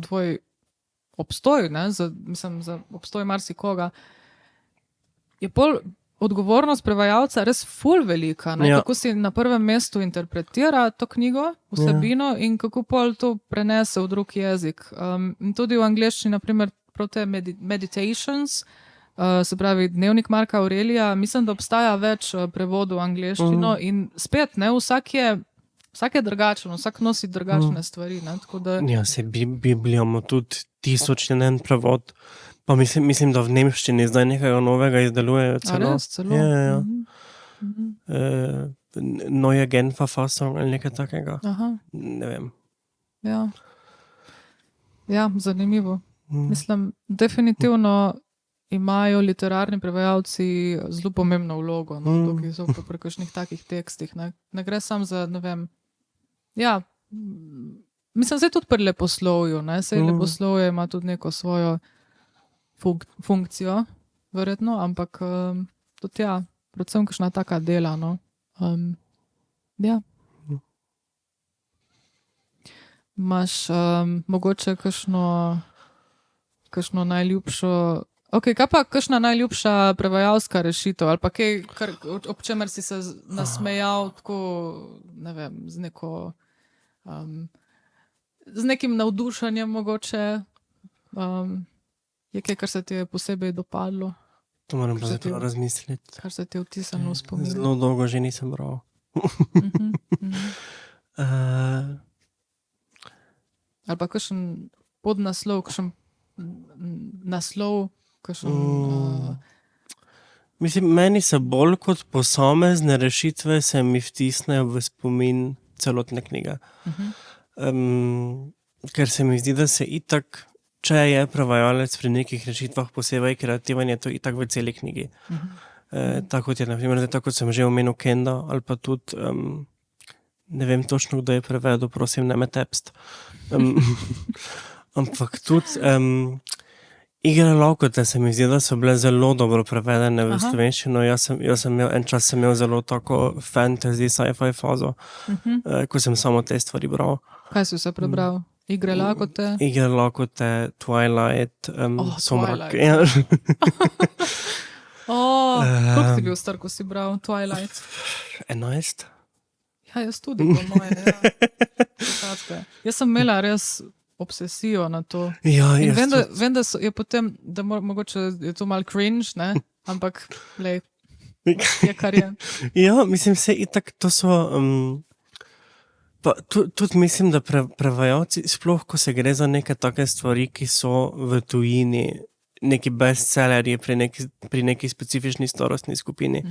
tvoj obstoj, ne, za obstoj marsikoga, je pol odgovornost prevajalca res ful velika, ne, kako si na prvem mestu interpretira to knjigo, vsebino in kako pol to prenese v drug jezik. In tudi v angleščini, naprimer, te meditations, se pravi Dnevnik Marka Aurelija, mislim, da obstaja več prevodov v angleščino in spet, ne, vsak je Vsak je drugačen, vsak nosi drugačne stvari. Ne? Tako da, Ja, se Biblijo ima tudi 1001 prevod. Pa mislim, da v nemščini zdaj nekaj novega izdelujejo a celo. res, celo. Ja. Mhm. Neue Genverfassung ali nekaj takega. Aha, Ne vem. ja. Ja, zanimivo. Mislim, definitivno imajo literarni prevajalci zelo pomembno vlogo, no, tukaj so pri kakšnih takih tekstih. Ne gre samo za, ne vem, ja, mislim, zdaj tudi pri leposlovju, ne, saj leposlovje ima tudi neko svojo funkcijo, verjetno, ampak tudi ja, predvsem kakšna taka dela, no. Ja. Imaš mogoče kakšno najljubšo, kaj pa kakšna najljubša prevajalska rešitev, ali pa kaj, ob čemer si se nasmejal tako, ne vem, z nekim navdušanjem mogoče, je kaj, kar se ti je posebej dopadlo? To moram pa zato razmisliti. Kar se ti je vtisnilo v spomin. Zelo dolgo že nisem bral. Ali pa kakšen podnaslov, kakšen naslov, kakšen... Mislim, meni se bolj kot posamezne rešitve se mi vtisnejo v spomin celotne knjige. Ker se mi zdi, da se itak, če je prevajalec pri nekih rešitvah posebej kreativen, je to itak v celi knjigi. Tako je, na primer, tako sem že omenil Kenda, ali pa tudi, ne vem točno, kdo je prevedel, prosim, ne me tepst. Ampak tudi Igre lakote se mi zdi, da so bile zelo dobro prevedene v slovenščino. Jaz sem imel, en čas sem imel zelo tako fantasy, sci-fi fazo, ko sem samo te stvari bral. Kaj si vse prebral? Igre lakote? Igre lakote, Twilight, Somrak. Koliko si bil star, ko si bral Twilight? 11. Ja, jaz tudi, po moje, ja. Jaz sem imela res obsesijo na to. Ja, in vem, da je potem, da mogoče je to malo cringe, ne? Ampak, lej, je kar je. Ja, mislim, se itak, to so... Pa tudi mislim, da prevajalci, sploh ko se gre za neke take stvari, ki so v tujini, neki bestsellerji pri neki specifični starostni skupini.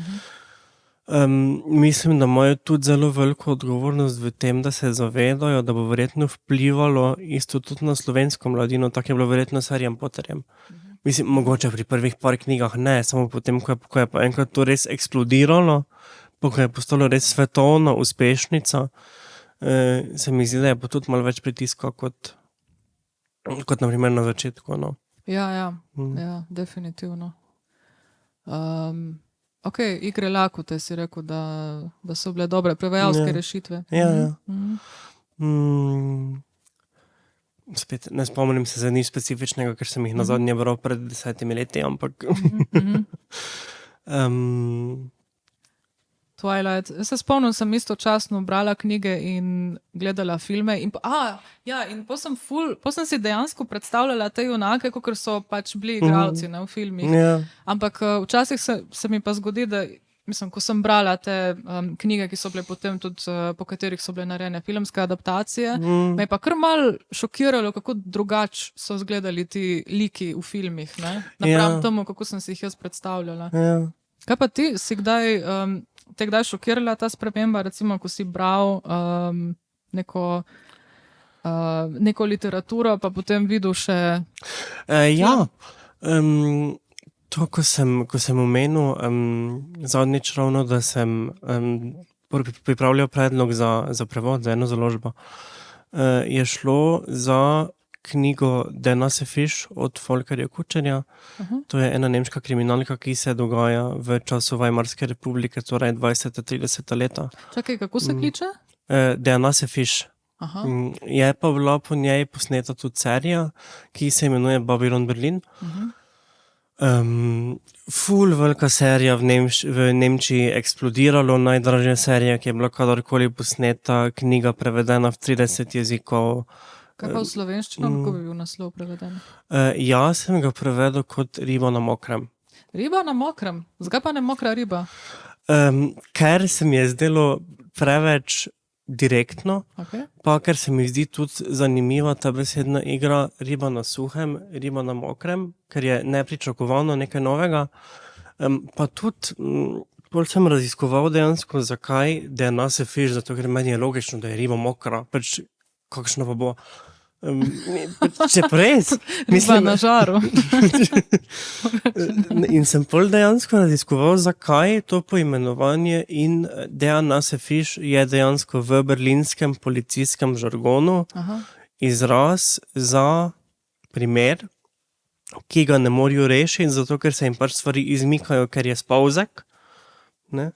Mislim, da imajo tudi zelo veliko odgovornost v tem, da se zavedajo, da bo verjetno vplivalo isto tudi na slovensko mladino, tako je bilo verjetno s Harryjem Potterjem. Mislim, mogoče pri prvih par knjigah ne, samo potem, ko je pa enkrat to res eksplodiralo, ko je postalo res svetovna uspešnica, se mi zdi, da je pa tudi malo več pritiska kot na primer na začetku. No. Ja, definitivno. Ok, Igre lakote si rekel, da so bile dobre prevajalske rešitve. Ja. Spet ne spomnim se za nič specifičnega, ker sem jih nazadnje bral pred 10 leti, ampak... Twilight. Se spomnim, sem istočasno brala knjige in gledala filme. In potem sem si dejansko predstavljala te junake, kakor so pač bili igralci v filmih. Ampak včasih se mi pa zgodi, da mislim, ko sem brala te knjige, ki so bile potem tudi, po katerih so bile narejene filmske adaptacije, me je pa kar malo šokiralo, kako drugače so izgledali ti liki v filmih, ne? Napram temu, kako sem si jih jaz predstavljala. Kaj pa ti, si kdaj šokirala ta sprememba, recimo, ko si bral neko literaturo, pa potem videl še... To, ko sem omenil zadnjič ravno, da sem pripravljal predlog za prevod, za eno založbo, je šlo za knjigo Der nasse Fisch od Volkerja Kučerja. To je ena nemška kriminalka, ki se dogaja v času Weimarske republike, torej 20-30 leta. Čakaj, kako se kliče? Der nasse Fisch. Je pa bila po njej posneta tudi serija, ki se imenuje Babylon Berlin. Ful velika serija v Nemčiji, eksplodiralo, najdražja serija, ki je bila kadarkoli posneta, knjiga prevedena v 30 jezikov. Kaj pa v slovenščino, kako bi bil naslov preveden? Jaz sem ga prevedel kot Riba na mokrem. Riba na mokrem? Zakaj pa ne mokra riba? Ker se mi je zdelo preveč direktno, pa ker se mi zdi tudi zanimiva ta besedna igra riba na suhem, riba na mokrem, ker je nepričakovano nekaj novega. Pa tudi, bolj sem raziskoval dejansko, zakaj DNA se fiš, zato ker meni je logično, da je riba mokra, pač kakšno pa bo. Če pres. Riba na žaru. In sem pol dejansko raziskoval, zakaj to poimenovanje in DNA se fiš je dejansko v berlinskem policijskem žargonu izraz za primer, ki ga ne morajo rešiti, zato ker se jim pač stvari izmikajo, ker je spavzek. Ne?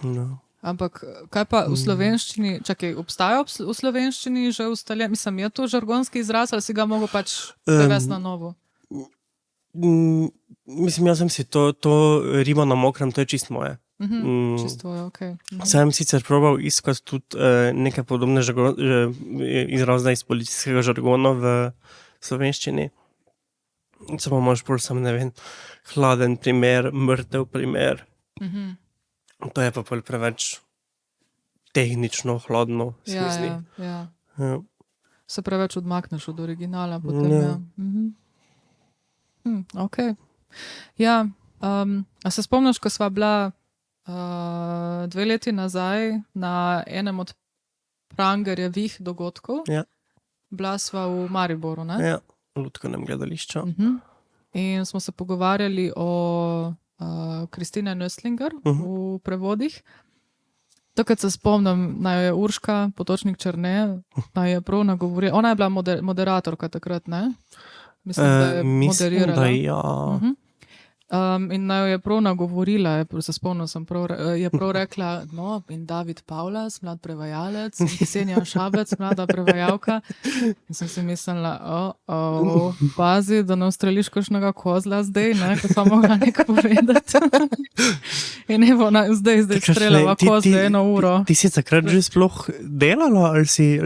No. Ampak kaj pa v slovenščini, čakaj, obstaja v slovenščini že ustaljen, mislim, je to žargonski izraz, ali si ga mogo pač prevesti na novo? Mislim, jaz sem si to riba na mokrem, to je čist moje. Čisto je, okej. Sem sicer probal iskati tudi neke podobne izraze iz policijskega žargona v slovenščini. Samo imaš bolj sam, ne vem, hladen primer, mrtev primer. To je pa bolj preveč tehnično, hladno, se mi zdi. Ja. Se preveč odmakneš od originala potem, okej. Ja, a se spomniš, ko sva bila 2 leti nazaj na enem od Prangerjevih dogodkov? Ja. Bila sva v Mariboru, ne? Ja, v Lutkovnem gledališču. In smo se pogovarjali o Kristine Nöstlinger v prevodih. Takrat se spomnim, naj je Urška Potočnik Černe, naj je prav nagovorila. Ona je bila moderatorka takrat, ne? Mislim, da je moderirala. Mislim, da ja. In naj je prav nagovorila, se spomnim, je prav rekla, no, in David Pavlas, mlad prevajalec, in Ksenija Šabec, mlada prevajalka. In sem si mislila, pazi, da ne ustreliš kakšnega kozla zdaj, ne, ko sva mogla nekaj povedati. In evo, zdaj streljava kozle 1 uro. Ti si takrat že sploh delala, ali si...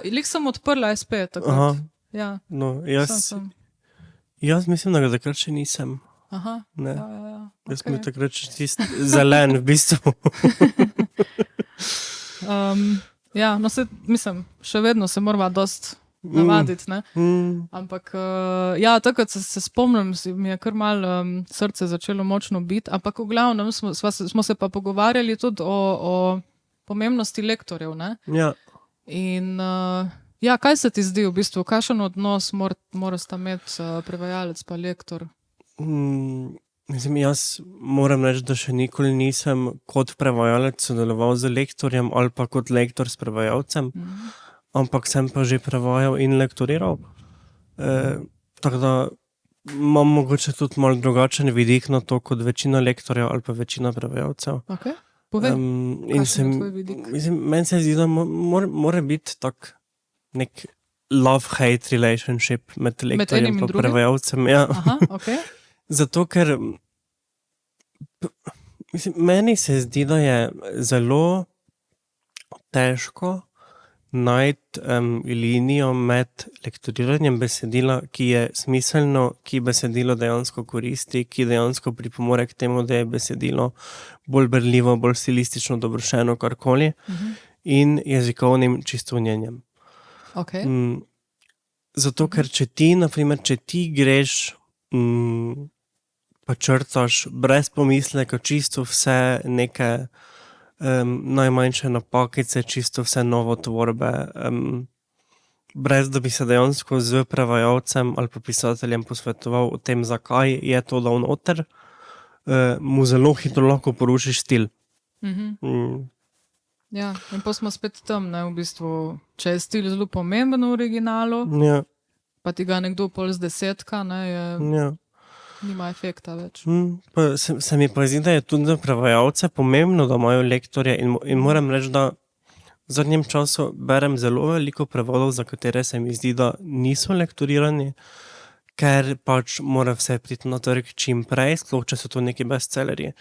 Lik sem odprla SP takrat. Ja. No, jaz mislim, da ga takrat še nisem. Aha, ne. Ja. Jaz sem takrat čist zelen v bistvu. Ja, no se, mislim, še vedno se morava dost navaditi, ne? Ampak, ja, takrat se spomnim, mi je kar malo srce začelo močno biti, ampak v glavnem smo se pa pogovarjali tudi o pomembnosti lektorjev, ne? Ja. In, ja, kaj se ti zdi v bistvu, kakšen odnos mora sta imeti prevajalec pa lektor? Mislim, jaz moram reči, da še nikoli nisem kot prevajalec sodeloval z lektorjem ali pa kot lektor s prevajalcem, ampak sem pa že prevajal in lektoriral. Tako da imam mogoče tudi malo drugačen vidik na to kot večina lektorjev ali pa večina prevajalcev. Ok, povej, kakšen je tvoj vidik? Mislim, meni se zdi, da mora biti tak nek love-hate relationship med lektorjem in prevajalcem. Ja. Aha, ok. Zato, ker mislim, meni se zdi, da je zelo težko najti linijo med lektoriranjem besedila, ki je smiselno, ki besedilo dejansko koristi, ki dejansko pripomore k temu, da je besedilo bolj berljivo, bolj stilistično dobrošeno, karkoli, in jezikovnim čistunjenjem. Okay. Zato, ker če ti greš pa črtaš brez pomisleka čisto vse neke najmanjše napakice, čisto vse novotvorbe, brez da bi se dejansko z prevajalcem ali pa pisateljem posvetoval o tem, zakaj je to dal noter, mu zelo hitro lahko porušiš stil. Ja, in pa smo spet tam, ne, v bistvu, če je stil zelo pomemben v originalu, pa ti ga nekdo pol z 10, ne, nima efekta več. Se mi pa zdi, da je tudi za prevajalce pomembno, da imajo lektorje in moram reči, da v zadnjem času berem zelo veliko prevodov, za katere se mi zdi, da niso lektorirani, ker pač mora vse priti na trg čim prej, sploh če so to neki bestsellerji.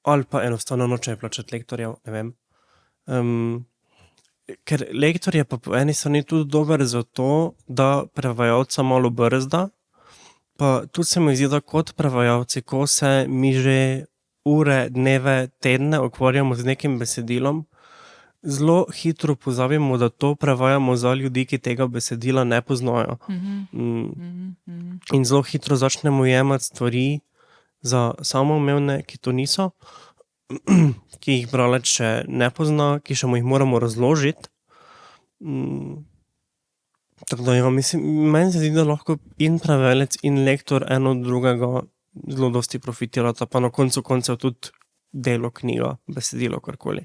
Ali pa enostavno nočejo plačati lektorjev, ne vem. Ker lektor je pa po eni strani tudi dober za to, da prevajalca malo brzda, pa tudi se mi zdi, da kot prevajalci, ko se mi že ure, dneve, tedne ukvarjamo z nekim besedilom, zelo hitro pozabimo, da to prevajamo za ljudi, ki tega besedila ne poznajo. In zelo hitro začnemo jemati stvari za samoumevne, ki to niso, ki jih bralec še ne pozna, ki še mu jih moramo razložiti. Tako da, ja, mislim, meni se zdi, da lahko in prevajalec in lektor eno od drugega zelo dosti profitirata, pa na koncu koncev tudi delo, knjiga, besedilo, karkoli.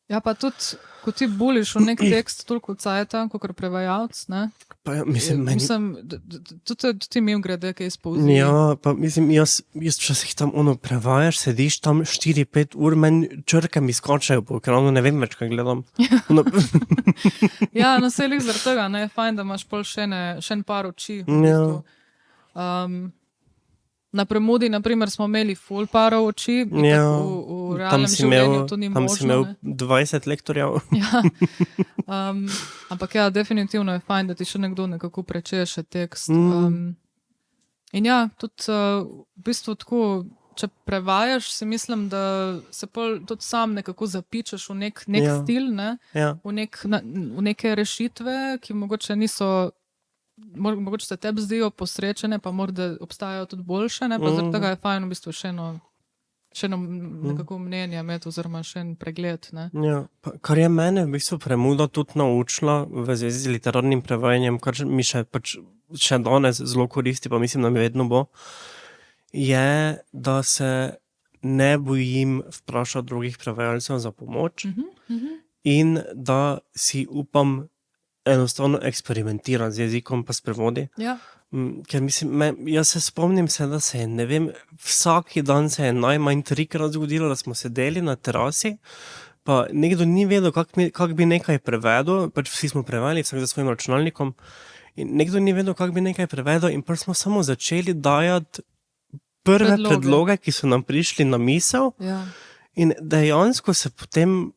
Ja, pa tudi, ko ti buliš v nek tekst toliko cajta, kot prevajalc, ne? Pa ja, mislim, tudi ti mim grede, kaj izpolzi. Ja, pa mislim, jaz včasih tam prevajaš, sediš tam 4-5 ur, meni črke mi skočajo, ker ne vem več, kaj gledam. Ja, no se zaradi tega, ne, je fajn, da imaš pol še en par oči. Na Premudi, na primer, smo imeli full parov oči, ja, v realnem življenju to ni možno. Tam si imel 20 lektorjev. Ja. Ampak ja, definitivno je fajn, da ti še nekdo nekako prečeše tekst. In ja, tudi v bistvu tako, če prevajaš, si mislim, da se pol tudi sam nekako zapičeš v nek stil, ne? Ja. v neke rešitve, ki mogoče niso, mogoče se tebi zdijo posrečene, pa morda obstajajo tudi boljše, ne? Pa zaradi tega je fajn v bistvu še eno nekako mnenje imeti, oziroma še en pregled. Ne? Ja, kar je mene v bistvu Premuda tudi naučila v zvezi z literarnim prevajanjem, kar mi še danes zelo koristi, pa mislim, da mi vedno bo, je, da se ne bojim vprašati drugih prevajalcev za pomoč in da si upam enostavno eksperimentirati z jezikom pa s prevodi. Ja. Ker mislim, jaz se spomnim da se je, ne vem, vsaki dan se je najmanj 3-krat zgodilo, da smo sedeli na terasi, pa nekdo ni vedel, kak bi nekaj prevedel, pač vsi smo preveli, vsak za svojim računalnikom, in nekdo ni vedel, kak bi nekaj prevedel, in pa smo samo začeli dajati prve predloge, ki so nam prišli na misel, ja. In dejansko se potem,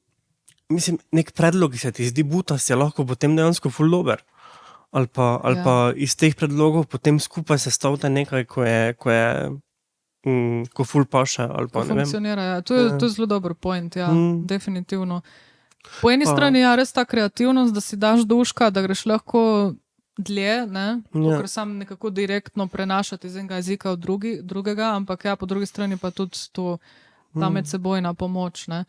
mislim, nek predlog, ki se ti zdi butast, je lahko potem dejansko ful dober. Ali pa iz teh predlogov potem skupaj sestavite nekaj, ko ful paše, ali pa ne vem. Funkcionira, ja. To je zelo dober point, ja, definitivno. Po eni strani je res ta kreativnost, da si daš duška, da greš lahko dlje, ne, ker sam nekako direktno prenašati iz enega jezika v drugega, ampak ja, po drugi strani pa tudi ta medsebojna pomoč, ne.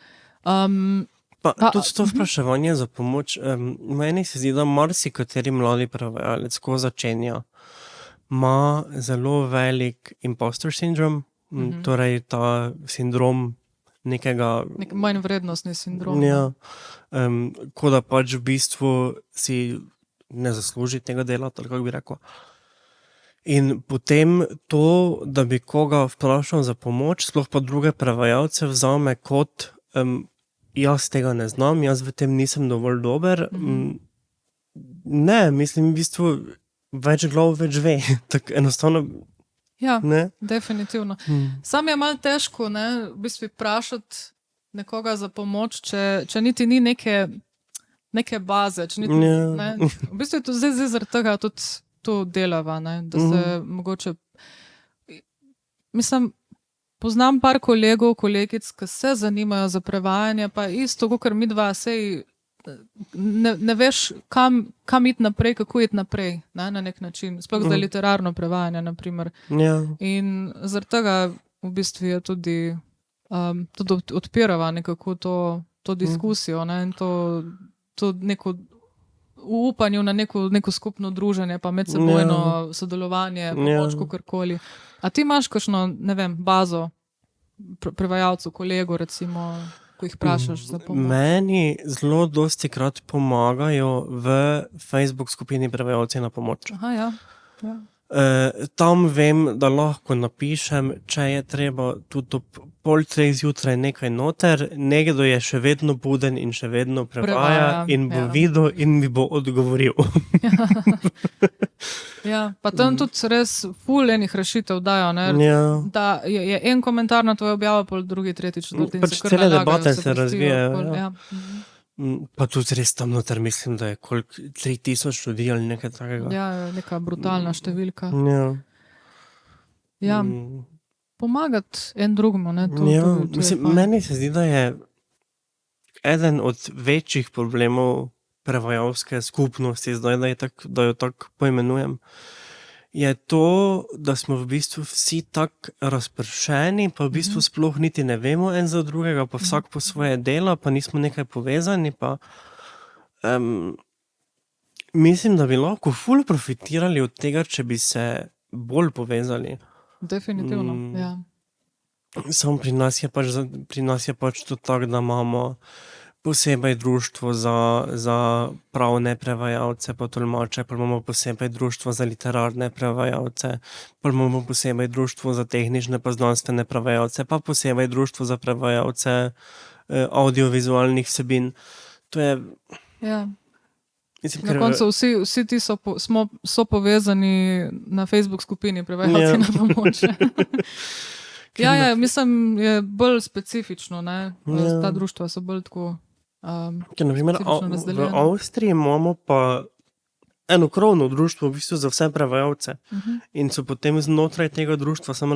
Tudi to vpraševanje za pomoč, meni se zdi, da marsikateri mladi prevajalec, ko začenja, ima zelo velik imposter syndrome, torej ta sindrom nekega... Nek manj vrednostni sindrom. Ja, ko da pač v bistvu si ne zasluži tega dela, tako kako bi rekel. In potem to, da bi koga vprašal za pomoč, sploh pa druge prevajalce vzame kot jaz tega ne znam, jaz v tem nisem dovolj dober. Ne, mislim, v bistvu več glav več ve. Tako enostavno. Ja, ne? Definitivno. Sam je malo težko, ne, v bistvu vprašati nekoga za pomoč, če niti ni neke baze, če niti, ne. V bistvu je to zdaj zaradi tega tudi to delava, ne, da se mogoče, mislim, poznam par kolegov, kolegic, ki se zanimajo za prevajanje, pa isto, kakor mi dva, sej ne veš, kam iti naprej, kako iti naprej, ne, na nek način. Sploh za literarno prevajanje, na primer. Ja. In zaradi tega v bistvu je tudi odpirava nekako to diskusijo, ne, in to neko v upanju na neko skupno druženje, pa medsebojno sodelovanje, pomoč, kakorkoli. A ti imaš kakšno, ne vem, bazo prevajalcev, kolegov, recimo, ko jih vprašaš za pomoč? Meni zelo dostikrat pomagajo v Facebook skupini Prevajalci na pomoč. Aha, ja. Tam vem, da lahko napišem, če je treba tudi ob 2:30 zjutraj nekaj noter, nekdo je še vedno buden in še vedno prevaja in bo videl in mi bo odgovoril. Ja, pa tam tudi res ful enih rešitev dajo, ne? Ja. Da je en komentar na tvojo objavo, pol drugi, tretji, četrti. Pač cele debate se razvijajo. Ja. Pa tudi res tam noter mislim, da je koliko 3000 ljudi ali nekaj takega. Ja, neka brutalna številka. Ja. Ja. pomagati en drugemu. Ne, meni se zdi, da je eden od večjih problemov prevajalske skupnosti, zdaj, da jo tako poimenujem, je to, da smo v bistvu vsi tako razpršeni, pa v bistvu sploh niti ne vemo en za drugega, pa vsak po svoje dela, pa nismo nekaj povezani, pa mislim, da bi lahko ful profitirali od tega, če bi se bolj povezali. Definitivno, ja. Samo pri nas je pač to tako, da imamo posebej društvo za pravne prevajalce, pa tolmače, pa imamo posebej društvo za literarne prevajalce, pa imamo posebej društvo za tehnične pa znanstvene prevajalce, pa posebej društvo za prevajalce audiovizualnih vsebin. To je... Ja. Mislim, na koncu vsi ti so povezani na Facebook skupini prevajalci na pomoč. Ja, mislim, je bolj specifično, ne? Ta društva so bolj tako naprimer, v Avstriji imamo pa eno krovno društvo v bistvu za vse prevajalce in so potem znotraj tega društva samo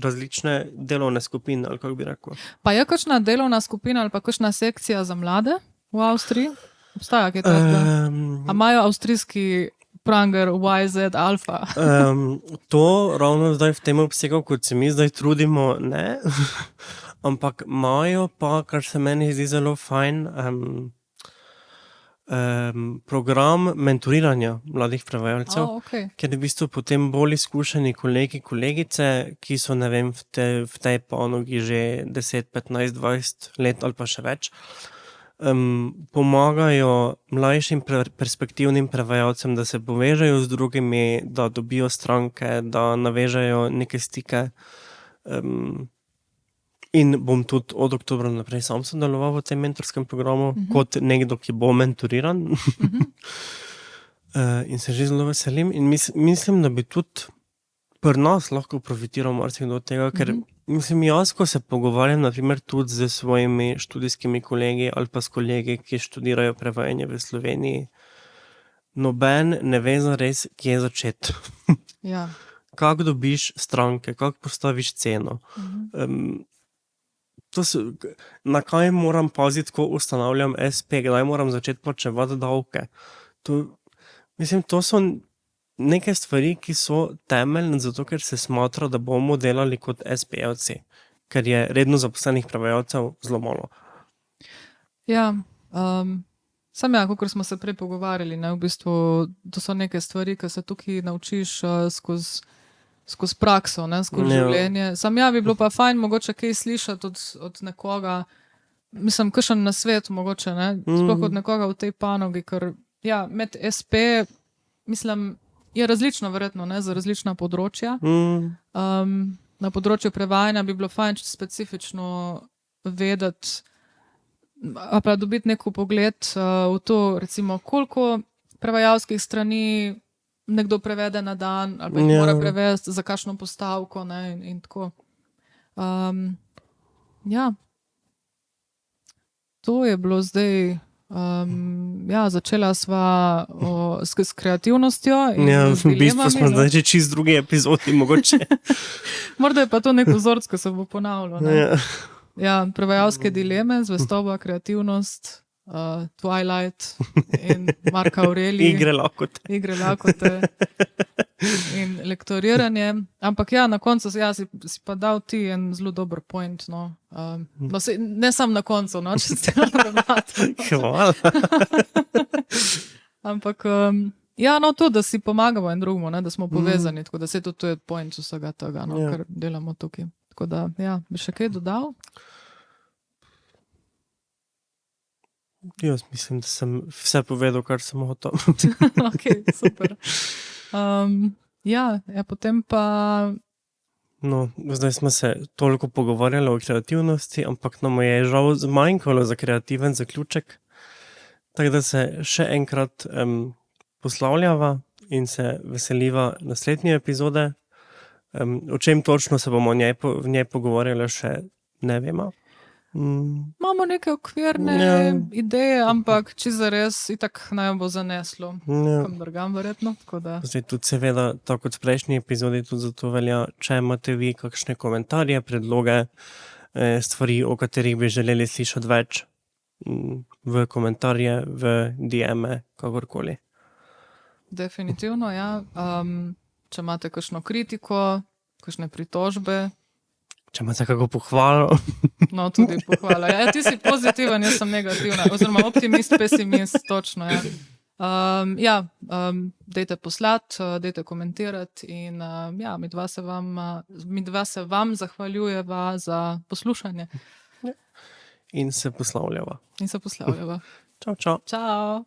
različne delovne skupine, ali kako bi rekel. Pa je kakšna delovna skupina ali pa kakšna sekcija za mlade v Avstriji? Obstaja kaj takega? A imajo avstrijski Pranger, YZ, Alfa? To ravno zdaj v tem obsegu, kot se mi zdaj trudimo, ne. Ampak imajo pa, kar se meni zdi zelo fajn, program mentoriranja mladih prevajalcev, ker v bistvu potem bolj izkušeni kolegi, kolegice, ki so, ne vem, v tej panogi že 10, 15, 20 let ali pa še več, pomagajo mlajšim perspektivnim prevajalcem, da se povežejo z drugimi, da dobijo stranke, da navežejo neke stike. In bom tudi od oktobra naprej sam sodeloval v tem mentorskem programu, kot nekdo, ki bo mentoriran. In se že zelo veselim. In mislim, da bi tudi pri nas lahko profitiral marsikdo od tega, ker mislim, jaz, ko se pogovarjam naprimer tudi z svojimi študijskimi kolegi ali pa s kolegi, ki študirajo prevajanje v Sloveniji, noben ne ve zares, kje začeti. Ja. Kako dobiš stranke, kako postaviš ceno. Na kaj moram paziti, ko ustanavljam SP, kdaj moram začeti plačevati davke. To so neke stvari, ki so temeljne, zato ker se smatra, da bomo delali kot SP-jevci, ker je redno zaposlenih prevajalcev zelo malo. Ja, kot smo se prej pogovarjali, ne, v bistvu to so neke stvari, ki se tukaj naučiš skozi prakso, ne, skozi življenje. Bi bilo pa fajn mogoče kaj slišati od nekoga, mislim, kakšen nasvet mogoče, ne, sploh od nekoga v tej panogi, ker med SP, mislim, je različno verjetno, ne, za različna področja. Na področju prevajanja bi bilo fajn specifično vedeti, a pa dobiti neko pogled v to, recimo, koliko prevajalskih strani nekdo prevede na dan, ali pa jih mora prevesti za kakšno postavko, ne, in tako. To je bilo zdaj, začela sva s kreativnostjo in z dilemami. V bistvu smo zdaj že čist drugi epizodi, mogoče. Morda je pa to nek vzorc, ko se bo ponavljal, ne. Prevajalske dileme, zvestoba, kreativnost, Twilight in Marka Aurelij. Igre lakote. In lektoriranje. Ampak na koncu si pa dal ti en zelo dober point, no. Ne sam na koncu, no, če ste prematali. Hvala. Ampak, to, da si pomagamo en drugemu, ne, da smo povezani, tako da se to je point vsega tega, no, kar delamo tukaj. Tako da, bi še kaj dodal? Jaz mislim, da sem vse povedal, kar sem hotel. Ok, super. Potem pa... No, zdaj smo se toliko pogovarjali o kreativnosti, ampak nam je žal zmanjkalo za kreativen zaključek. Tako da se še enkrat poslavljava in se veseliva naslednje epizode. O čem točno se bomo v njej pogovarjali, še ne vemo. Imamo neke okvirne ideje, ampak če zares itak naj bo zaneslo. Kam drugam verjetno, tako da. Zdaj tudi seveda, tako kot v prejšnji epizodi, tudi zato velja, če imate vi kakšne komentarje, predloge, stvari, o katerih bi želeli slišati več, v komentarje, v DM-e, kakorkoli. Definitivno, ja. Če imate kakšno kritiko, kakšne pritožbe. Če imate kako pohvalo. No, tudi pohvala. Ja, ti si pozitiven, jaz sem negativna. Oziroma optimist, pesimist, točno, ja. Dajte poslati, dajte komentirati in ja, midva se vam zahvaljujeva za poslušanje. In se poslavljava. Čau, čau. Čau, čau. Čau.